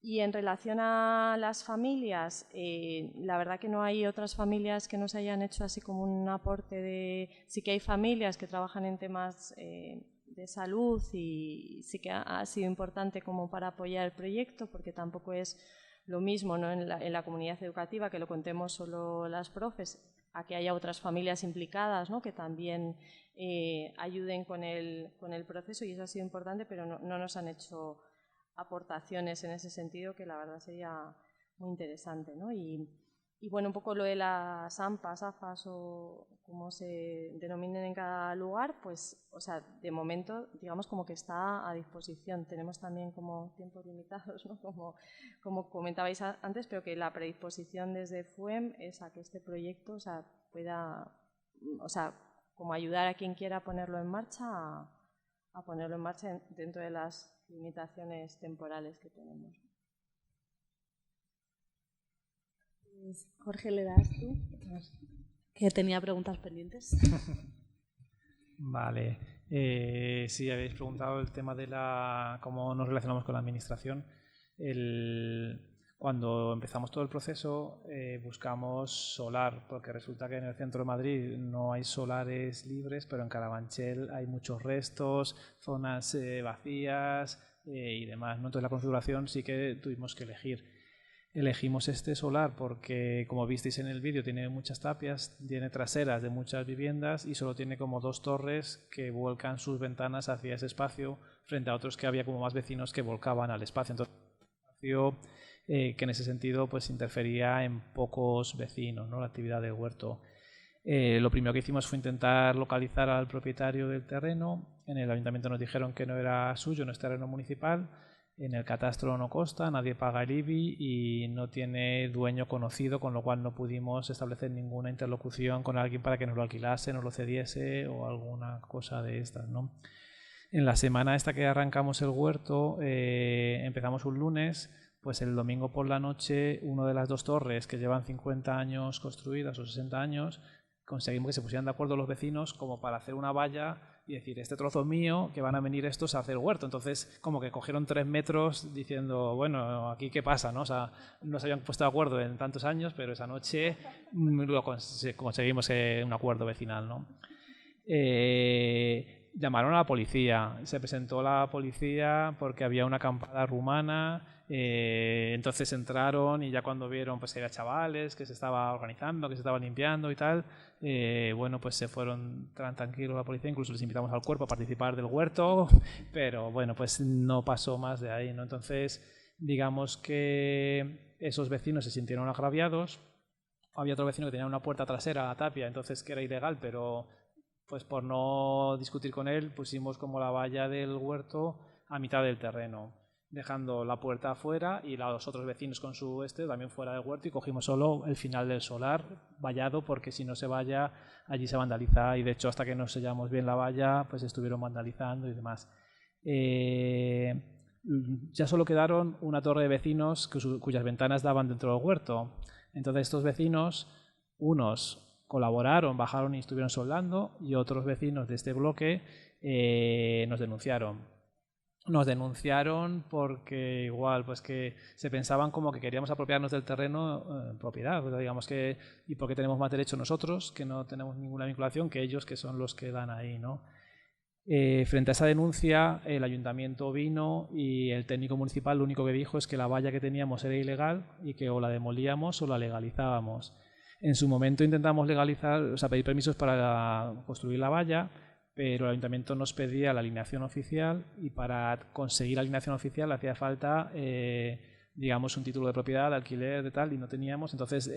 Speaker 4: Y en relación a las familias, la verdad que no hay otras familias que nos hayan hecho así como un aporte sí que hay familias que trabajan en temas de salud y sí que ha sido importante como para apoyar el proyecto porque tampoco es lo mismo, ¿no? en la comunidad educativa que lo contemos solo las profes, a que haya otras familias implicadas, ¿no? Que también ayuden con el proceso y eso ha sido importante, pero no nos han hecho aportaciones en ese sentido que la verdad sería muy interesante, ¿no? Y bueno, un poco lo de las AMPAs, AFAS o como se denominen en cada lugar, pues, o sea, de momento, digamos como que está a disposición. Tenemos también como tiempos limitados, ¿no? Como comentabais antes, pero que la predisposición desde FUEM es a que este proyecto, o sea, pueda, o sea, como ayudar a quien quiera ponerlo en marcha, a ponerlo en marcha dentro de las limitaciones temporales que tenemos.
Speaker 1: Jorge, ¿le das tú? Que tenía preguntas pendientes.
Speaker 2: Vale. Sí, habéis preguntado el tema de cómo nos relacionamos con la administración. Cuando empezamos todo el proceso buscamos solar, porque resulta que en el centro de Madrid no hay solares libres, pero en Carabanchel hay muchos restos, zonas vacías y demás, ¿no? Entonces la configuración sí que tuvimos que elegir. Elegimos este solar porque, como visteis en el vídeo, tiene muchas tapias, tiene traseras de muchas viviendas y solo tiene como 2 torres que vuelcan sus ventanas hacia ese espacio, frente a otros que había como más vecinos que volcaban al espacio. Entonces, que en ese sentido pues interfería en pocos vecinos, ¿no? La actividad del huerto. Lo primero que hicimos fue intentar localizar al propietario del terreno. En el ayuntamiento nos dijeron que no era suyo, no es terreno municipal. En el catastro no consta, nadie paga el IBI y no tiene dueño conocido, con lo cual no pudimos establecer ninguna interlocución con alguien para que nos lo alquilase, nos lo cediese o alguna cosa de estas, ¿no? En la semana esta que arrancamos el huerto, empezamos un lunes, pues el domingo por la noche, una de las 2 torres que llevan 50 años construidas o 60 años, conseguimos que se pusieran de acuerdo los vecinos como para hacer una valla y decir, este trozo mío, que van a venir estos a hacer huerto. Entonces, como que cogieron 3 metros diciendo, bueno, aquí qué pasa, ¿no? O sea, no se habían puesto de acuerdo en tantos años, pero esa noche conseguimos un acuerdo vecinal, ¿no? llamaron a la policía. Se presentó la policía porque había una acampada rumana, entonces entraron y ya cuando vieron pues que había chavales, que se estaba organizando, que se estaba limpiando y tal, bueno, pues se fueron tranquilos la policía, incluso les invitamos al cuerpo a participar del huerto, pero bueno, pues no pasó más de ahí, ¿no? Entonces, digamos que esos vecinos se sintieron agraviados. Había otro vecino que tenía una puerta trasera a la tapia, entonces que era ilegal, pero pues por no discutir con él pusimos como la valla del huerto a mitad del terreno, dejando la puerta afuera y los otros vecinos con su también fuera del huerto, y cogimos solo el final del solar vallado, porque si no se valla allí se vandaliza, y de hecho hasta que no sellamos bien la valla pues estuvieron vandalizando y demás. Ya solo quedaron una torre de vecinos cuyas ventanas daban dentro del huerto. Entonces estos vecinos, unos colaboraron, bajaron y estuvieron soldando, y otros vecinos de este bloque nos denunciaron. Nos denunciaron porque igual pues que se pensaban como que queríamos apropiarnos del terreno en propiedad, pues, digamos que, y porque tenemos más derecho nosotros, que no tenemos ninguna vinculación, que ellos, que son los que dan ahí, ¿no? Frente a esa denuncia, el ayuntamiento vino y el técnico municipal lo único que dijo es que la valla que teníamos era ilegal y que o la demolíamos o la legalizábamos. En su momento intentamos legalizar, o sea, pedir permisos para construir la valla, pero el ayuntamiento nos pedía la alineación oficial, y para conseguir la alineación oficial hacía falta, digamos, un título de propiedad, de alquiler, de tal, y no teníamos. Entonces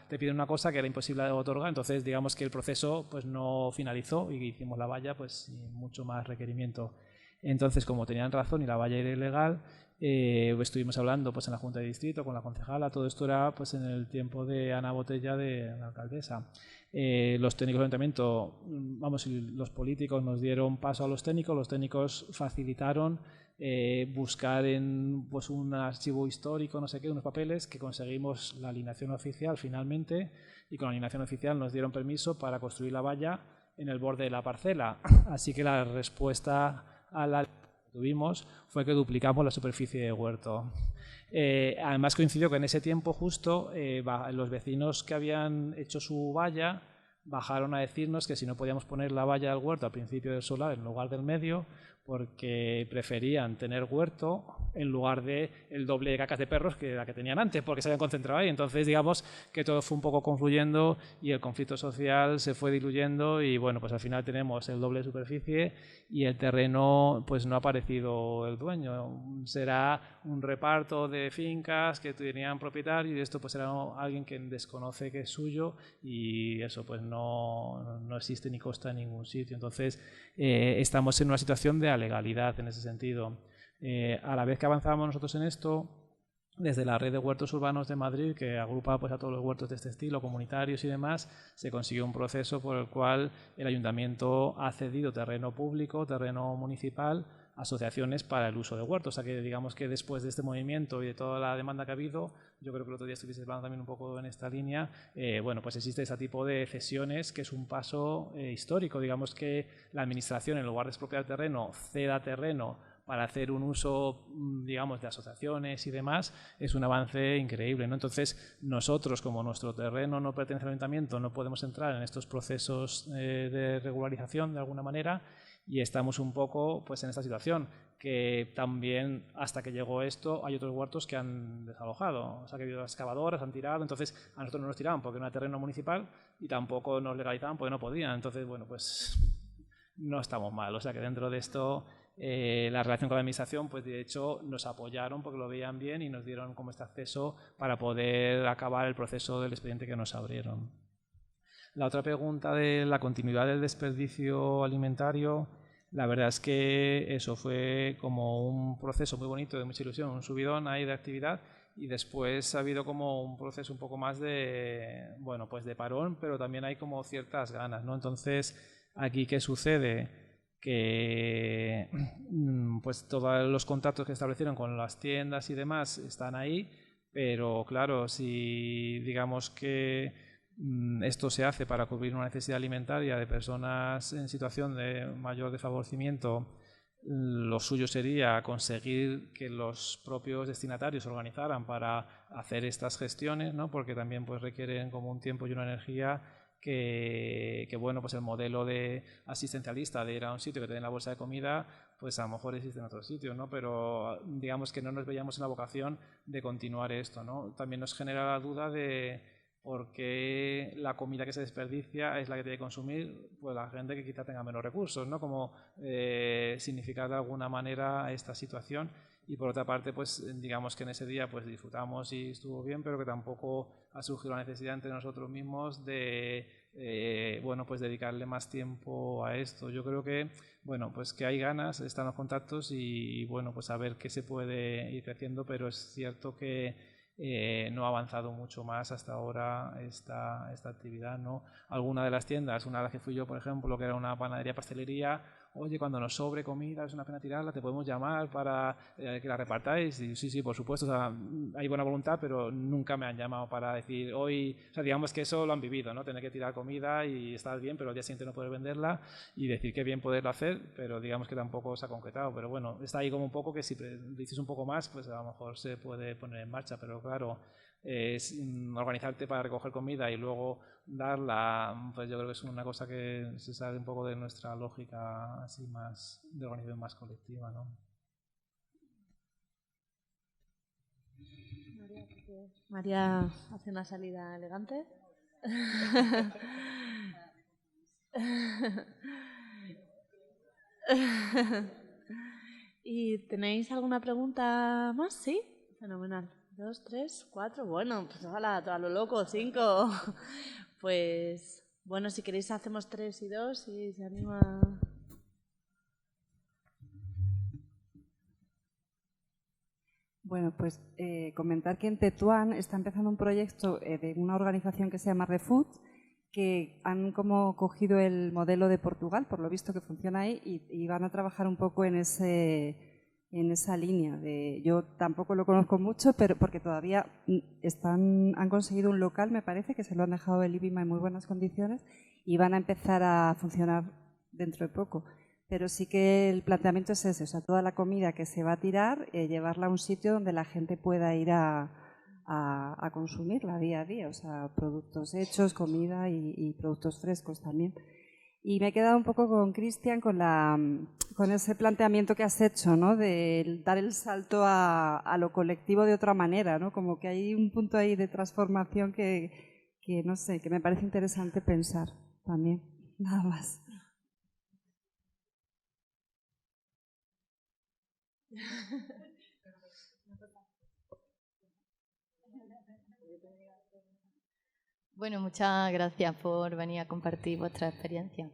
Speaker 2: te piden una cosa que era imposible de otorgar, entonces digamos que el proceso pues no finalizó y hicimos la valla pues sin mucho más requerimiento. Entonces, como tenían razón y la valla era ilegal, estuvimos hablando pues en la Junta de Distrito con la concejala. Todo esto era pues en el tiempo de Ana Botella, de la alcaldesa. Los técnicos del ayuntamiento, vamos, y los políticos nos dieron paso a los técnicos facilitaron buscar en pues un archivo histórico, no sé qué, unos papeles, que conseguimos la alineación oficial finalmente, y con la alineación oficial nos dieron permiso para construir la valla en el borde de la parcela. Así que la respuesta a la que tuvimos fue que duplicamos la superficie de huerto. Además coincidió que en ese tiempo justo los vecinos que habían hecho su valla bajaron a decirnos que si no podíamos poner la valla del huerto al principio del solar en lugar del medio, porque preferían tener huerto en lugar de el doble de cacas de perros que la que tenían antes, porque se habían concentrado ahí. Entonces, digamos que todo fue un poco confluyendo y el conflicto social se fue diluyendo, y bueno, pues al final tenemos el doble de superficie y el terreno pues no ha aparecido el dueño. Será un reparto de fincas que tenían propietario, y esto pues será alguien que desconoce que es suyo, y eso pues no existe ni consta en ningún sitio. Entonces estamos en una situación de legalidad en ese sentido. A la vez que avanzábamos nosotros en esto, desde la red de huertos urbanos de Madrid, que agrupa pues a todos los huertos de este estilo, comunitarios y demás, se consiguió un proceso por el cual el ayuntamiento ha cedido terreno público, terreno municipal, a asociaciones para el uso de huertos. O sea que digamos que después de este movimiento y de toda la demanda que ha habido, yo creo que el otro día estuviste hablando también un poco en esta línea, bueno, pues existe ese tipo de cesiones que es un paso histórico. Digamos que la administración, en lugar de expropiar terreno, ceda terreno para hacer un uso, digamos, de asociaciones y demás, es un avance increíble, ¿no? Entonces, nosotros, como nuestro terreno no pertenece al ayuntamiento, no podemos entrar en estos procesos de regularización de alguna manera, y estamos un poco pues en esta situación, que también hasta que llegó esto hay otros huertos que han desalojado, o sea que ha habido excavadoras, han tirado. Entonces a nosotros no nos tiraban porque no era terreno municipal, y tampoco nos legalizaban porque no podían. Entonces, bueno, pues no estamos mal. O sea que dentro de esto la relación con la administración, pues de hecho nos apoyaron porque lo veían bien y nos dieron como este acceso para poder acabar el proceso del expediente que nos abrieron. La otra pregunta de la continuidad del desperdicio alimentario, la verdad es que eso fue como un proceso muy bonito, de mucha ilusión, un subidón ahí de actividad, y después ha habido como un proceso un poco más de, bueno, pues de parón, pero también hay como ciertas ganas, ¿no? Entonces, aquí, ¿qué sucede? Que pues todos los contactos que establecieron con las tiendas y demás están ahí, pero claro, si digamos que esto se hace para cubrir una necesidad alimentaria de personas en situación de mayor desfavorecimiento, lo suyo sería conseguir que los propios destinatarios se organizaran para hacer estas gestiones, ¿no? Porque también pues requieren como un tiempo y una energía que bueno, pues el modelo de asistencialista de ir a un sitio que te den la bolsa de comida, pues a lo mejor existe en otros sitios, ¿no? Pero digamos que no nos veíamos en la vocación de continuar esto, ¿no? También nos genera la duda de por qué la comida que se desperdicia es la que tiene que consumir pues la gente que quizá tenga menos recursos, ¿no? Como significar de alguna manera esta situación. Y por otra parte, pues digamos que en ese día pues disfrutamos y estuvo bien, pero que tampoco ha surgido la necesidad entre nosotros mismos de bueno, pues dedicarle más tiempo a esto. Yo creo que bueno, pues que hay ganas, están los contactos y bueno, pues a ver qué se puede ir creciendo, pero es cierto que no ha avanzado mucho más hasta ahora esta actividad, ¿no? Alguna de las tiendas, una de las que fui yo, por ejemplo, que era una panadería pastelería, oye, cuando nos sobre comida, es una pena tirarla, te podemos llamar para que la repartáis. Y sí, por supuesto, o sea, hay buena voluntad, pero nunca me han llamado para decir hoy, o sea, digamos que eso lo han vivido, ¿no? Tener que tirar comida y estar bien, pero al día siguiente no poder venderla y decir que bien poderlo hacer, pero digamos que tampoco se ha concretado. Pero bueno, está ahí como un poco que si dices un poco más, pues a lo mejor se puede poner en marcha, pero claro, organizarte para recoger comida y luego darla, pues yo creo que es una cosa que se sale un poco de nuestra lógica así más de organización más colectiva, ¿no?
Speaker 1: María hace una salida elegante. ¿Y tenéis alguna pregunta más? ¿Sí? Fenomenal. 2, 3, 4. Bueno, pues hola, a lo loco, 5. Pues bueno, si queréis hacemos 3 y 2 y se anima.
Speaker 9: Bueno, pues comentar que en Tetuán está empezando un proyecto de una organización que se llama Refood, que han como cogido el modelo de Portugal, por lo visto que funciona ahí, y van a trabajar un poco en esa línea. Yo tampoco lo conozco mucho, pero porque todavía han conseguido un local, me parece, que se lo han dejado el IBIMA en muy buenas condiciones y van a empezar a funcionar dentro de poco. Pero sí que el planteamiento es ese, o sea, toda la comida que se va a tirar, llevarla a un sitio donde la gente pueda ir a consumirla día a día, o sea, productos hechos, comida y productos frescos también. Y me he quedado un poco con Cristian con ese planteamiento que has hecho, ¿no? De dar el salto a lo colectivo de otra manera, ¿no? Como que hay un punto ahí de transformación que no sé, que me parece interesante pensar también. Nada más.
Speaker 10: Bueno, muchas gracias por venir a compartir vuestra experiencia.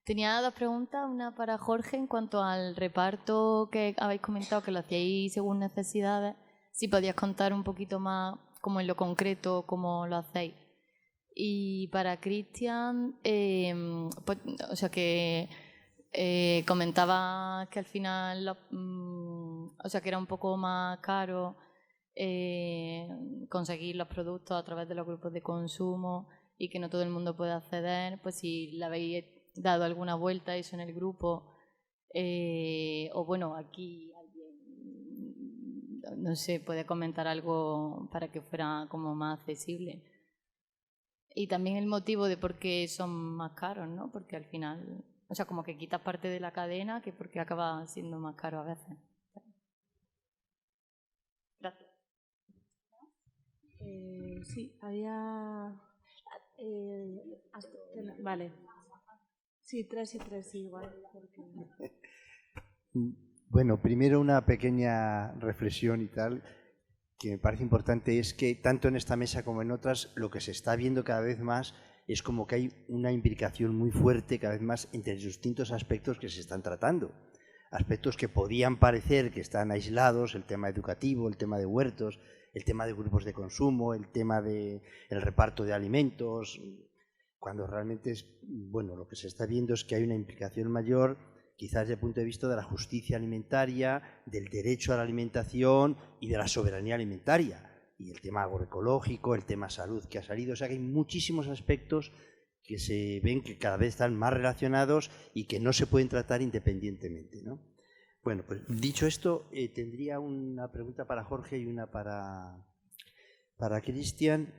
Speaker 10: Tenía 2 preguntas, una para Jorge en cuanto al reparto que habéis comentado que lo hacíais según necesidades. Si podías contar un poquito más, como en lo concreto, cómo lo hacéis. Y para Cristian, pues, o sea que comentaba que al final, o sea que era un poco más caro conseguir los productos a través de los grupos de consumo y que no todo el mundo puede acceder, pues si le habéis dado alguna vuelta a eso en el grupo o bueno, aquí alguien, no sé, puede comentar algo para que fuera como más accesible. Y también el motivo de por qué son más caros, ¿no? Porque al final, o sea, como que quitas parte de la cadena que porque acaba siendo más caro a veces. Gracias.
Speaker 1: Sí, había... vale. Sí, 3 y 3 igual. Porque...
Speaker 8: Bueno, primero una pequeña reflexión y tal, que me parece importante, es que tanto en esta mesa como en otras, lo que se está viendo cada vez más es como que hay una imbricación muy fuerte cada vez más entre los distintos aspectos que se están tratando. Aspectos que podían parecer que están aislados, el tema educativo, el tema de huertos, el tema de grupos de consumo, el tema del reparto de alimentos, cuando realmente bueno, lo que se está viendo es que hay una implicación mayor, quizás desde el punto de vista de la justicia alimentaria, del derecho a la alimentación y de la soberanía alimentaria, y el tema agroecológico, el tema salud que ha salido, o sea que hay muchísimos aspectos que se ven que cada vez están más relacionados y que no se pueden tratar independientemente, ¿no? Bueno, pues dicho esto, tendría una pregunta para Jorge y una para Cristian.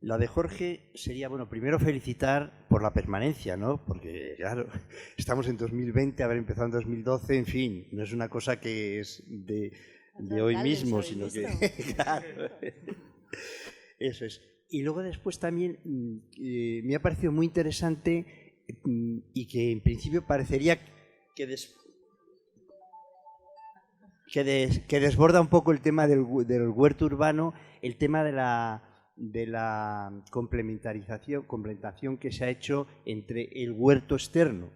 Speaker 8: La de Jorge sería, bueno, primero felicitar por la permanencia, ¿no? Porque, claro, estamos en 2020, haber empezado en 2012, en fin, no es una cosa que es de hoy mismo, sino que... Claro, eso es. Y luego después también me ha parecido muy interesante y que en principio parecería que desborda un poco el tema del huerto urbano, el tema de la complementación que se ha hecho entre el huerto externo.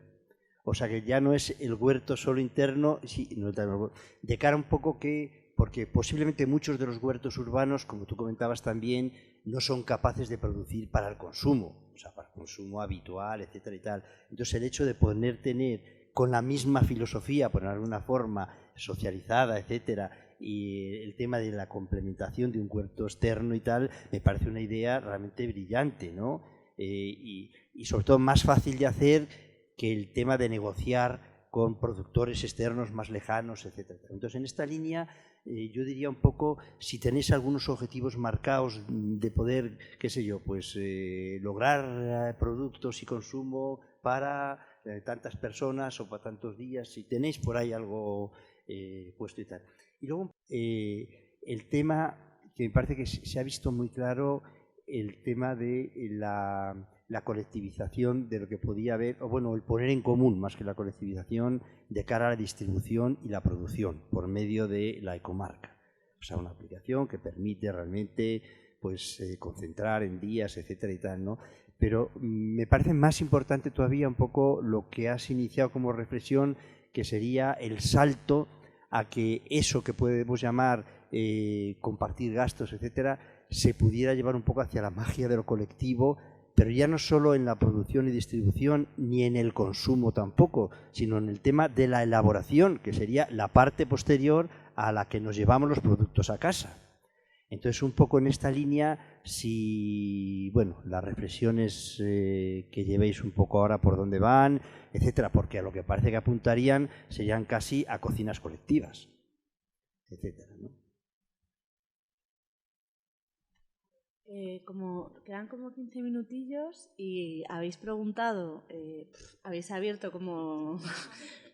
Speaker 8: O sea, que ya no es el huerto solo interno, de cara un poco porque posiblemente muchos de los huertos urbanos, como tú comentabas también, no son capaces de producir para el consumo, o sea, para el consumo habitual, etcétera y tal. Entonces, el hecho de poder tener con la misma filosofía, por alguna forma, socializada, etcétera, y el tema de la complementación de un huerto externo y tal, me parece una idea realmente brillante, ¿no? Y sobre todo más fácil de hacer que el tema de negociar con productores externos más lejanos, etcétera. Entonces, en esta línea, yo diría un poco, si tenéis algunos objetivos marcados de poder, qué sé yo, pues lograr productos y consumo para tantas personas o para tantos días, si tenéis por ahí algo puesto y tal. Y luego, el tema que me parece que se ha visto muy claro, el tema de la colectivización de lo que podía haber, o bueno, el poner en común más que la colectivización de cara a la distribución y la producción por medio de la ecomarca. O sea, una aplicación que permite realmente pues concentrar en días, etcétera y tal, ¿no? Pero me parece más importante todavía un poco lo que has iniciado como reflexión, que sería el salto a que eso que podemos llamar compartir gastos, etcétera, se pudiera llevar un poco hacia la magia de lo colectivo, pero ya no solo en la producción y distribución, ni en el consumo tampoco, sino en el tema de la elaboración, que sería la parte posterior a la que nos llevamos los productos a casa. Entonces, un poco en esta línea, si, bueno, las reflexiones que llevéis un poco ahora por dónde van, etcétera, porque a lo que parece que apuntarían serían casi a cocinas colectivas, etcétera, ¿no?
Speaker 1: Quedan como 15 minutillos y habéis preguntado, habéis abierto como...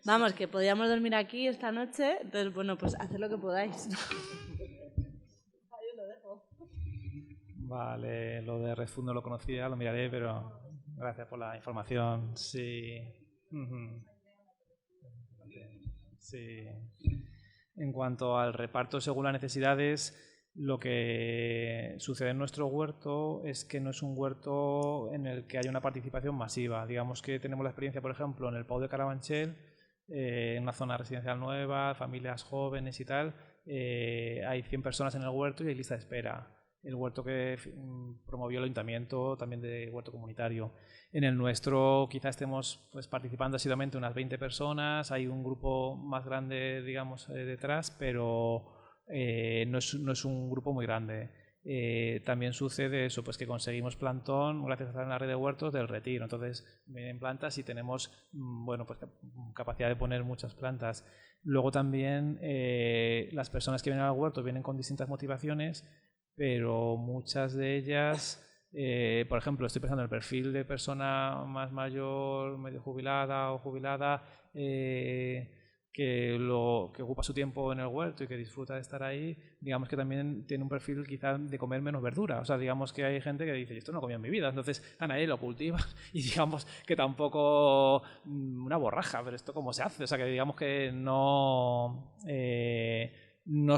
Speaker 1: Vamos, que podíamos dormir aquí esta noche, entonces, bueno, pues haced lo que podáis.
Speaker 2: Vale, lo de Red Food no lo conocía, lo miraré, pero gracias por la información. Sí. Sí. En cuanto al reparto según las necesidades, lo que sucede en nuestro huerto es que no es un huerto en el que haya una participación masiva. Digamos que tenemos la experiencia, por ejemplo, en el Pau de Carabanchel, en una zona residencial nueva, familias jóvenes y tal, hay 100 personas en el huerto y hay lista de espera. El huerto que promovió el ayuntamiento, también de huerto comunitario. En el nuestro quizás estemos pues, participando asiduamente unas 20 personas, hay un grupo más grande, digamos, detrás, pero no es un grupo muy grande. También sucede eso, pues que conseguimos plantón gracias a estar en la red de huertos del Retiro. Entonces vienen plantas y tenemos bueno, pues, capacidad de poner muchas plantas. Luego también las personas que vienen al huerto vienen con distintas motivaciones, pero muchas de ellas, por ejemplo, estoy pensando en el perfil de persona más mayor, medio jubilada o jubilada, que ocupa su tiempo en el huerto y que disfruta de estar ahí, digamos que también tiene un perfil quizá de comer menos verdura. O sea, digamos que hay gente que dice, esto no comía en mi vida, entonces están ahí, lo cultivan y digamos que tampoco una borraja, pero esto cómo se hace. O sea, que digamos que no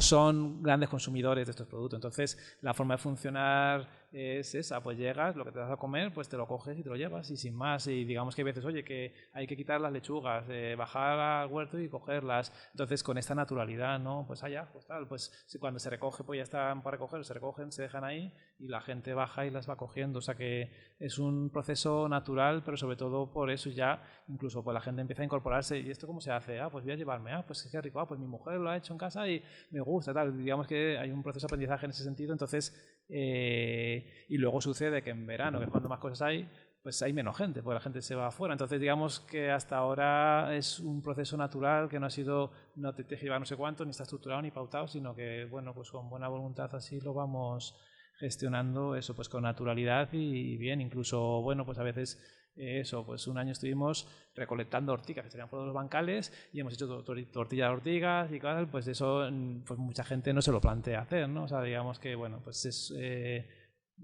Speaker 2: son grandes consumidores de estos productos. Entonces, la forma de funcionar es esa, pues llegas, lo que te vas a comer, pues te lo coges y te lo llevas y sin más. Y digamos que hay veces, oye, que hay que quitar las lechugas, bajar al huerto y cogerlas. Entonces, con esta naturalidad, ¿no? Pues allá, pues tal, pues cuando se recoge, pues ya están para recoger, se recogen, se dejan ahí y la gente baja y las va cogiendo. O sea que es un proceso natural, pero sobre todo por eso ya, incluso pues la gente empieza a incorporarse. ¿Y esto cómo se hace? Ah, pues voy a llevarme, pues qué rico, pues mi mujer lo ha hecho en casa y me gusta, tal. Digamos que hay un proceso de aprendizaje en ese sentido. Entonces, y luego sucede que en verano, que es cuando más cosas hay, pues hay menos gente, porque la gente se va afuera. Entonces, digamos que hasta ahora es un proceso natural que no ha sido, no te lleva no sé cuánto, ni está estructurado ni pautado, sino que, bueno, pues con buena voluntad así lo vamos gestionando eso pues con naturalidad y bien. Incluso, bueno, pues a veces eso, pues un año estuvimos recolectando ortigas, que serían por los bancales, y hemos hecho tortilla de ortigas y tal, pues eso pues mucha gente no se lo plantea hacer, ¿no? O sea, digamos que, bueno, pues es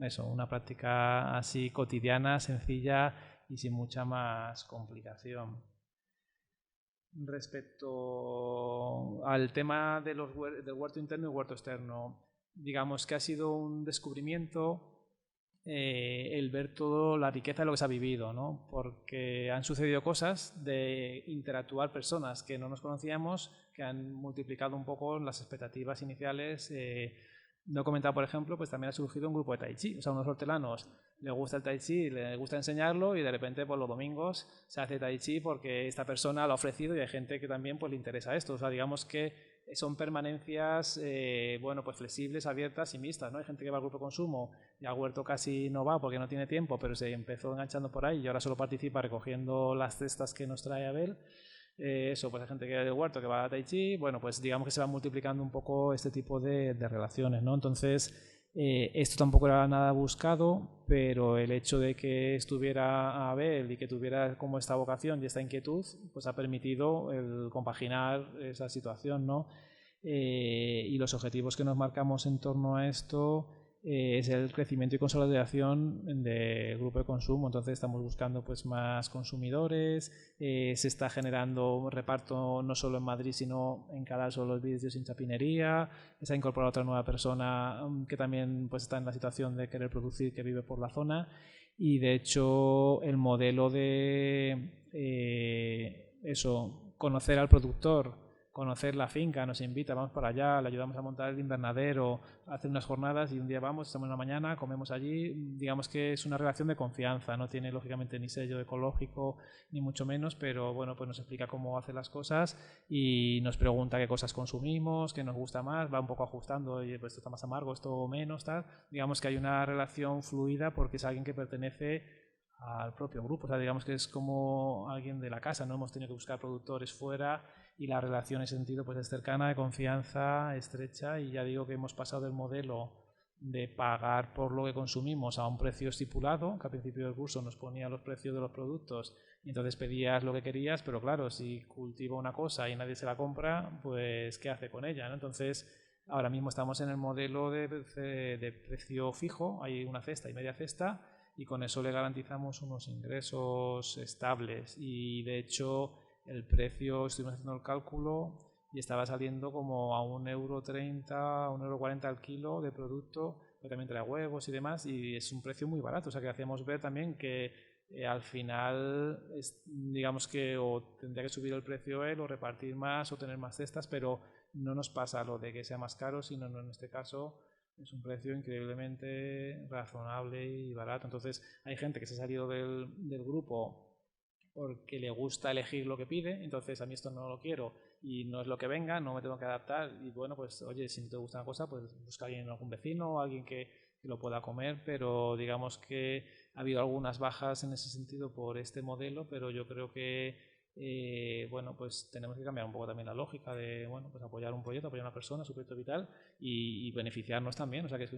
Speaker 2: eso, una práctica así cotidiana, sencilla y sin mucha más complicación. Respecto al tema de del huerto interno y huerto externo, digamos que ha sido un descubrimiento el ver toda la riqueza de lo que se ha vivido, ¿no? Porque han sucedido cosas de interactuar personas que no nos conocíamos, que han multiplicado un poco las expectativas iniciales. No he comentado, por ejemplo, pues también ha surgido un grupo de Tai Chi, o sea, unos hortelanos les gusta el Tai Chi, les gusta enseñarlo y de repente pues los domingos se hace Tai Chi porque esta persona lo ha ofrecido y hay gente que también pues le interesa esto. O sea, digamos que son permanencias bueno, pues flexibles, abiertas y mixtas, ¿no? Hay gente que va al grupo de consumo y al huerto casi no va porque no tiene tiempo, pero se empezó enganchando por ahí y ahora solo participa recogiendo las cestas que nos trae Abel. Eso, pues hay gente que va del huerto que va a Tai Chi, bueno, pues digamos que se va multiplicando un poco este tipo de relaciones, ¿no? Entonces, esto tampoco era nada buscado, pero el hecho de que estuviera Abel y que tuviera como esta vocación y esta inquietud, pues ha permitido el compaginar esa situación, ¿no? Y los objetivos que nos marcamos en torno a esto es el crecimiento y consolidación del grupo de consumo. Entonces estamos buscando pues más consumidores, se está generando reparto no solo en Madrid sino en cada solo los vídeos sin chapinería, se ha incorporado otra nueva persona que también pues está en la situación de querer producir, que vive por la zona, y de hecho el modelo de eso, conocer al productor, conocer la finca, nos invita, vamos para allá, le ayudamos a montar el invernadero, hacer unas jornadas y un día vamos, estamos en la mañana, comemos allí. Digamos que es una relación de confianza, no tiene lógicamente ni sello ecológico ni mucho menos, pero bueno, pues nos explica cómo hace las cosas y nos pregunta qué cosas consumimos, qué nos gusta más, va un poco ajustando, oye, pues esto está más amargo, esto menos, tal. Digamos que hay una relación fluida porque es alguien que pertenece al propio grupo, o sea, digamos que es como alguien de la casa, no hemos tenido que buscar productores fuera y la relación en ese sentido pues es cercana, de confianza, estrecha, y ya digo que hemos pasado del modelo de pagar por lo que consumimos a un precio estipulado, que al principio del curso nos ponía los precios de los productos y entonces pedías lo que querías, pero claro, si cultiva una cosa y nadie se la compra, pues ¿qué hace con ella, ¿no? Entonces ahora mismo estamos en el modelo de precio fijo, hay una cesta y media cesta, y con eso le garantizamos unos ingresos estables y de hecho el precio, estuvimos haciendo el cálculo y estaba saliendo como a 1,30 €, 1,40 € al kilo de producto, pero también trae huevos y demás, y es un precio muy barato. O sea que hacemos ver también que al final digamos que o tendría que subir el precio él o repartir más o tener más cestas, pero no nos pasa lo de que sea más caro, sino en este caso es un precio increíblemente razonable y barato. Entonces hay gente que se ha salido del grupo porque le gusta elegir lo que pide, entonces a mí esto no lo quiero y no es lo que venga, no me tengo que adaptar, y bueno, pues oye, si no te gusta una cosa, pues busca a alguien, algún vecino o alguien que lo pueda comer, pero digamos que ha habido algunas bajas en ese sentido por este modelo, pero yo creo que bueno, pues tenemos que cambiar un poco también la lógica de, bueno, pues apoyar un proyecto, apoyar a una persona, su proyecto vital y beneficiarnos también, o sea que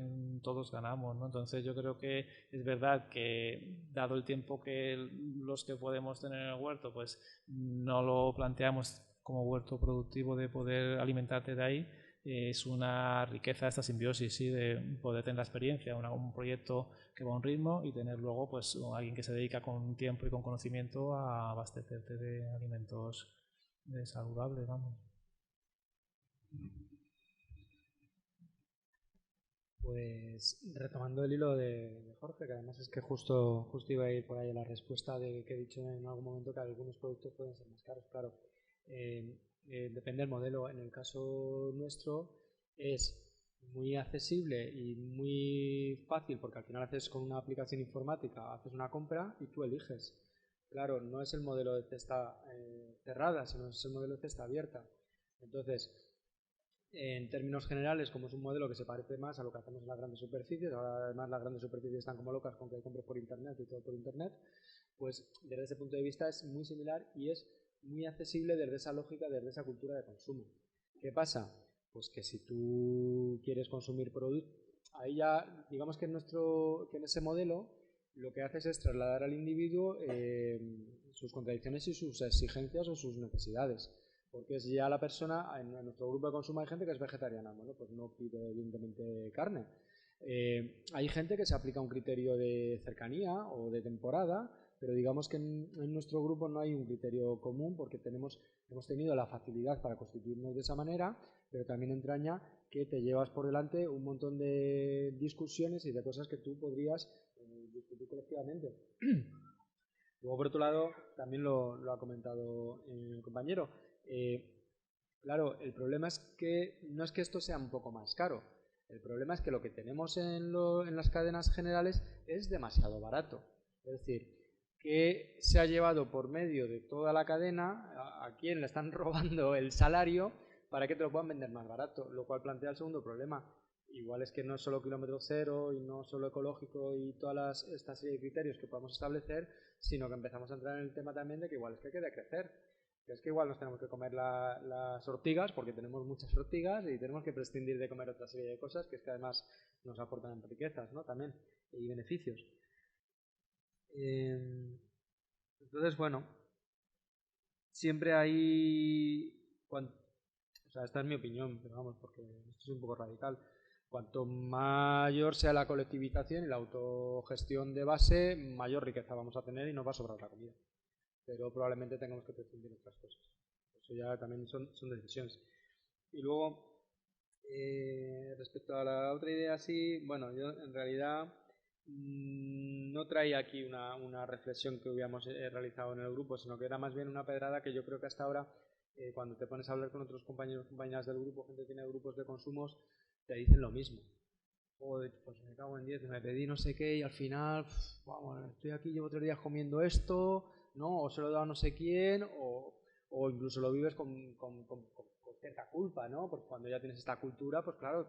Speaker 2: todos ganamos, ¿no? Entonces yo creo que es verdad que dado el tiempo que los que podemos tener en el huerto, pues no lo planteamos como huerto productivo de poder alimentarte de ahí, es una riqueza esta simbiosis, ¿sí? De poder tener la experiencia, un proyecto que va a un ritmo y tener luego pues alguien que se dedica con tiempo y con conocimiento a abastecerte de alimentos saludables, vamos.
Speaker 3: Pues retomando el hilo de Jorge, que además es que justo iba a ir por ahí la respuesta de que he dicho en algún momento que algunos productos pueden ser más caros, claro. Depende del modelo. En el caso nuestro es muy accesible y muy fácil porque al final haces con una aplicación informática, haces una compra y tú eliges. Claro, no es el modelo de cesta cerrada, sino es el modelo de cesta abierta. Entonces, en términos generales, como es un modelo que se parece más a lo que hacemos en las grandes superficies, ahora además las grandes superficies están como locas con que compres por internet y todo por internet, pues desde ese punto de vista es muy similar y es muy accesible desde esa lógica, desde esa cultura de consumo. ¿Qué pasa? Pues que si tú quieres consumir productos, ahí ya, digamos que en ese modelo lo que haces es trasladar al individuo sus contradicciones y sus exigencias o sus necesidades. Porque es ya la persona, en nuestro grupo de consumo hay gente que es vegetariana, bueno, pues no pide evidentemente carne. Hay gente que se aplica un criterio de cercanía o de temporada, pero digamos que en nuestro grupo no hay un criterio común porque hemos tenido la facilidad para constituirnos de esa manera, pero también entraña que te llevas por delante un montón de discusiones y de cosas que tú podrías discutir colectivamente. Luego, por otro lado, también lo ha comentado el compañero, claro, el problema es que no es que esto sea un poco más caro, el problema es que lo que tenemos en las cadenas generales es demasiado barato. Es decir, que se ha llevado por medio de toda la cadena a quien le están robando el salario para que te lo puedan vender más barato, lo cual plantea el segundo problema. Igual es que no es solo kilómetro cero y no solo ecológico y todas esta serie de criterios que podemos establecer, sino que empezamos a entrar en el tema también de que igual es que hay que decrecer. Que es que igual nos tenemos que comer las ortigas porque tenemos muchas ortigas y tenemos que prescindir de comer otra serie de cosas que es que además nos aportan riquezas, ¿no? También, y beneficios. Entonces, bueno, siempre hay... O sea, esta es mi opinión, pero vamos, porque esto es un poco radical. Cuanto mayor sea la colectivización y la autogestión de base, mayor riqueza vamos a tener y nos va a sobrar la comida. Pero probablemente tengamos que prescindir de otras cosas. Eso ya también son decisiones. Y luego, respecto a la otra idea, sí, bueno, yo en realidad no traía aquí una reflexión que hubiéramos realizado en el grupo, sino que era más bien una pedrada que yo creo que hasta ahora, cuando te pones a hablar con otros compañeros y compañeras del grupo, gente que tiene grupos de consumos, te dicen lo mismo. Joder, pues me cago en 10, me pedí no sé qué y al final, vamos, estoy aquí, llevo 3 días comiendo esto, ¿no? O se lo he dado a no sé quién, o incluso lo vives con cierta culpa, ¿no? Porque cuando ya tienes esta cultura, pues claro,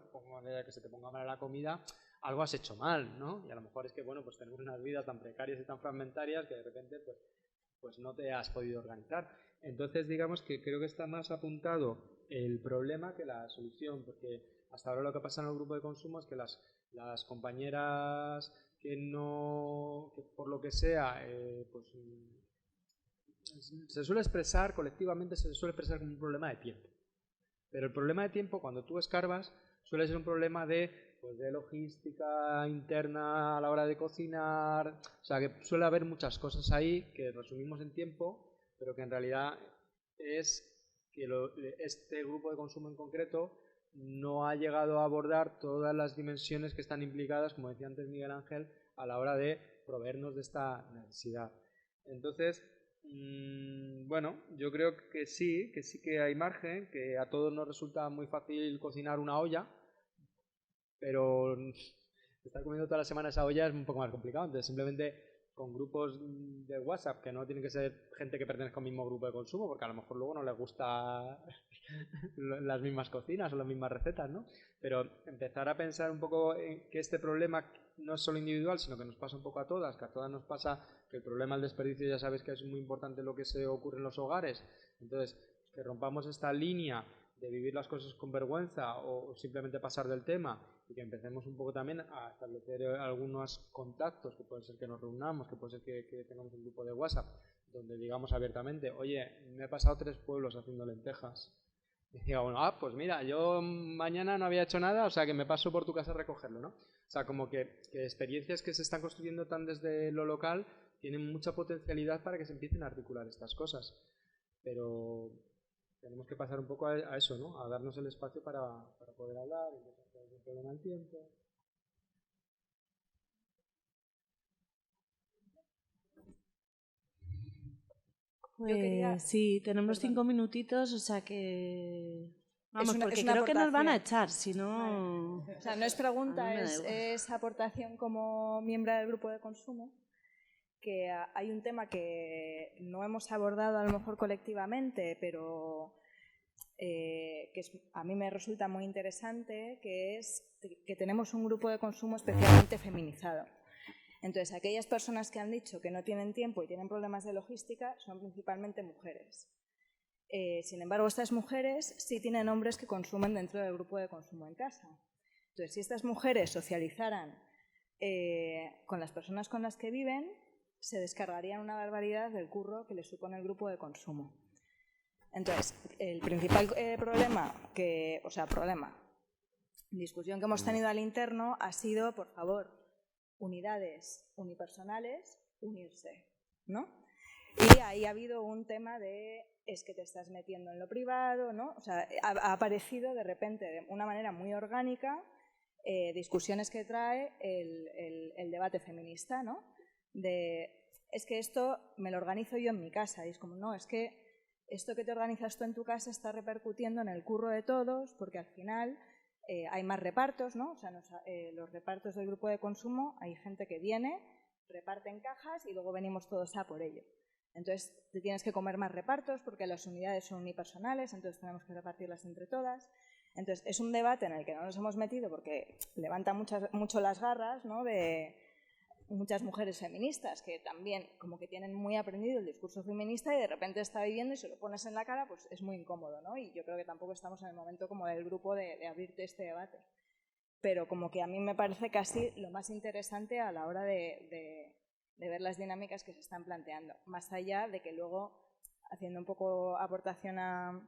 Speaker 3: que se te ponga mal la comida, algo has hecho mal, ¿no? Y a lo mejor es que, bueno, pues tenemos unas vidas tan precarias y tan fragmentarias que de repente, pues no te has podido organizar. Entonces, digamos que creo que está más apuntado el problema que la solución, porque hasta ahora lo que pasa en el grupo de consumo es que las compañeras que por lo que sea, pues se suele expresar colectivamente, se suele expresar como un problema de tiempo. Pero el problema de tiempo, cuando tú escarbas, suele ser un problema de logística interna a la hora de cocinar. O sea, que suele haber muchas cosas ahí que resumimos en tiempo, pero que en realidad es que este grupo de consumo en concreto no ha llegado a abordar todas las dimensiones que están implicadas, como decía antes Miguel Ángel, a la hora de proveernos de esta necesidad. Entonces, bueno, yo creo que sí que hay margen, que a todos nos resulta muy fácil cocinar una olla, pero estar comiendo toda la semana esa olla es un poco más complicado. Entonces, simplemente con grupos de WhatsApp, que no tienen que ser gente que pertenezca al mismo grupo de consumo, porque a lo mejor luego no les gusta las mismas cocinas o las mismas recetas, ¿no? Pero empezar a pensar un poco en que este problema no es solo individual, sino que nos pasa un poco a todas, que a todas nos pasa que el problema del desperdicio ya sabes que es muy importante lo que se ocurre en los hogares. Entonces, que rompamos esta línea de vivir las cosas con vergüenza o simplemente pasar del tema y que empecemos un poco también a establecer algunos contactos, que puede ser que nos reunamos, que puede ser que tengamos un grupo de WhatsApp donde digamos abiertamente, oye, me he pasado 3 pueblos haciendo lentejas. Y diga, bueno, pues mira, yo mañana no había hecho nada, o sea que me paso por tu casa a recogerlo, ¿no? O sea, como que experiencias que se están construyendo tan desde lo local tienen mucha potencialidad para que se empiecen a articular estas cosas. Pero tenemos que pasar un poco a eso, ¿no? A darnos el espacio para poder hablar, y no problema el tiempo.
Speaker 1: Pues sí, tenemos 5 minutitos, o sea que... Vamos, porque creo que nos van a echar, si no...
Speaker 11: Vale. O sea, no es pregunta, es aportación como miembro del grupo de consumo, que hay un tema que no hemos abordado a lo mejor colectivamente, pero a mí me resulta muy interesante, que es que tenemos un grupo de consumo especialmente feminizado. Entonces, aquellas personas que han dicho que no tienen tiempo y tienen problemas de logística son principalmente mujeres. Sin embargo, estas mujeres sí tienen hombres que consumen dentro del grupo de consumo en casa. Entonces, si estas mujeres socializaran con las personas con las que viven, se descargarían una barbaridad del curro que les supone el grupo de consumo. Entonces, el principal discusión que hemos tenido al interno ha sido, por favor, unidades unipersonales, unirse, ¿no? Y ahí ha habido un tema de es que te estás metiendo en lo privado, ¿no? O sea, ha aparecido de repente de una manera muy orgánica discusiones que trae el debate feminista, ¿no? Es que esto me lo organizo yo en mi casa. Y es como, no, es que esto que te organizas tú en tu casa está repercutiendo en el curro de todos, porque al final hay más repartos, ¿no? O sea, los repartos del grupo de consumo, hay gente que viene, reparte en cajas y luego venimos todos a por ello. Entonces, te tienes que comer más repartos porque las unidades son unipersonales, entonces tenemos que repartirlas entre todas. Entonces, es un debate en el que no nos hemos metido porque levanta mucho las garras, ¿no? De muchas mujeres feministas que también como que tienen muy aprendido el discurso feminista y de repente está viviendo y se lo pones en la cara, pues es muy incómodo, ¿no? Y yo creo que tampoco estamos en el momento como del grupo de abrirte este debate. Pero como que a mí me parece casi lo más interesante a la hora de ver las dinámicas que se están planteando. Más allá de que luego, haciendo un poco aportación a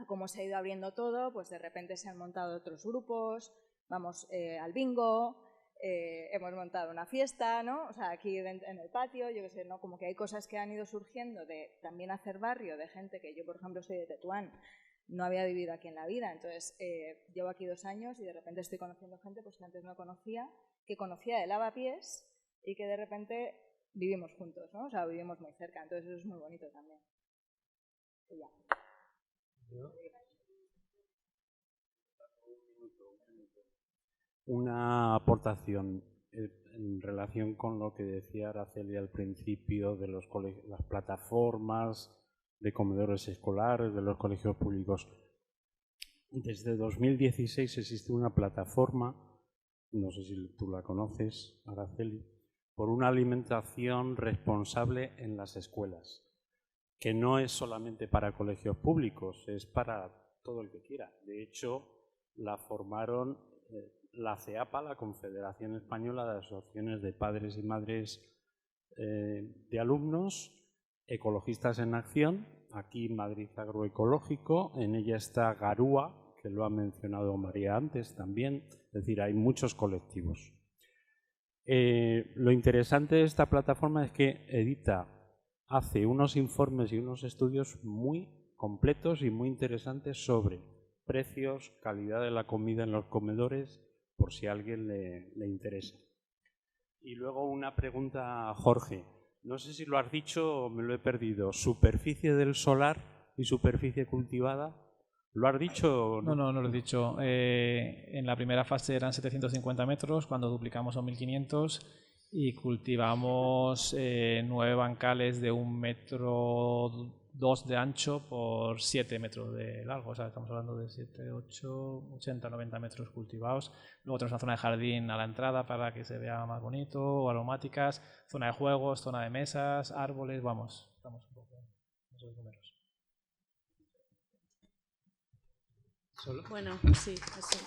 Speaker 11: cómo se ha ido abriendo todo, pues de repente se han montado otros grupos, vamos al bingo, hemos montado una fiesta, ¿no? O sea, aquí en el patio, yo qué sé, ¿no? Como que hay cosas que han ido surgiendo de también hacer barrio, de gente que yo, por ejemplo, soy de Tetuán, no había vivido aquí en la vida, entonces llevo aquí 2 años y de repente estoy conociendo gente pues, que antes no conocía, que conocía de lavapiés y que de repente vivimos juntos, ¿no? O sea, vivimos muy cerca, entonces eso es muy bonito también. Y ya.
Speaker 5: Una aportación en relación con lo que decía Araceli al principio de las plataformas de comedores escolares, de los colegios públicos. Desde 2016 existe una plataforma, no sé si tú la conoces, Araceli, por una alimentación responsable en las escuelas, que no es solamente para colegios públicos, es para todo el que quiera. De hecho, la formaron la CEAPA, la Confederación Española de Asociaciones de Padres y Madres de Alumnos, Ecologistas en Acción, aquí Madrid Agroecológico, en ella está Garúa, que lo ha mencionado María antes también, es decir, hay muchos colectivos. Lo interesante de esta plataforma es que hace unos informes y unos estudios muy completos y muy interesantes sobre precios, calidad de la comida en los comedores, por si a alguien le interesa. Y luego una pregunta a Jorge. No sé si lo has dicho o me lo he perdido. ¿Superficie del solar y superficie cultivada? ¿Lo has dicho o no?
Speaker 2: No lo he dicho. En la primera fase eran 750 metros, cuando duplicamos son 1500 y cultivamos 9 bancales de 1,2 metros de ancho por 7 metros de largo. O sea, estamos hablando de 7, 8, 80, 90 metros cultivados. Luego tenemos una zona de jardín a la entrada para que se vea más bonito, o aromáticas, zona de juegos, zona de mesas, árboles, vamos, estamos un poco en esos números.
Speaker 1: Bueno, sí, eso.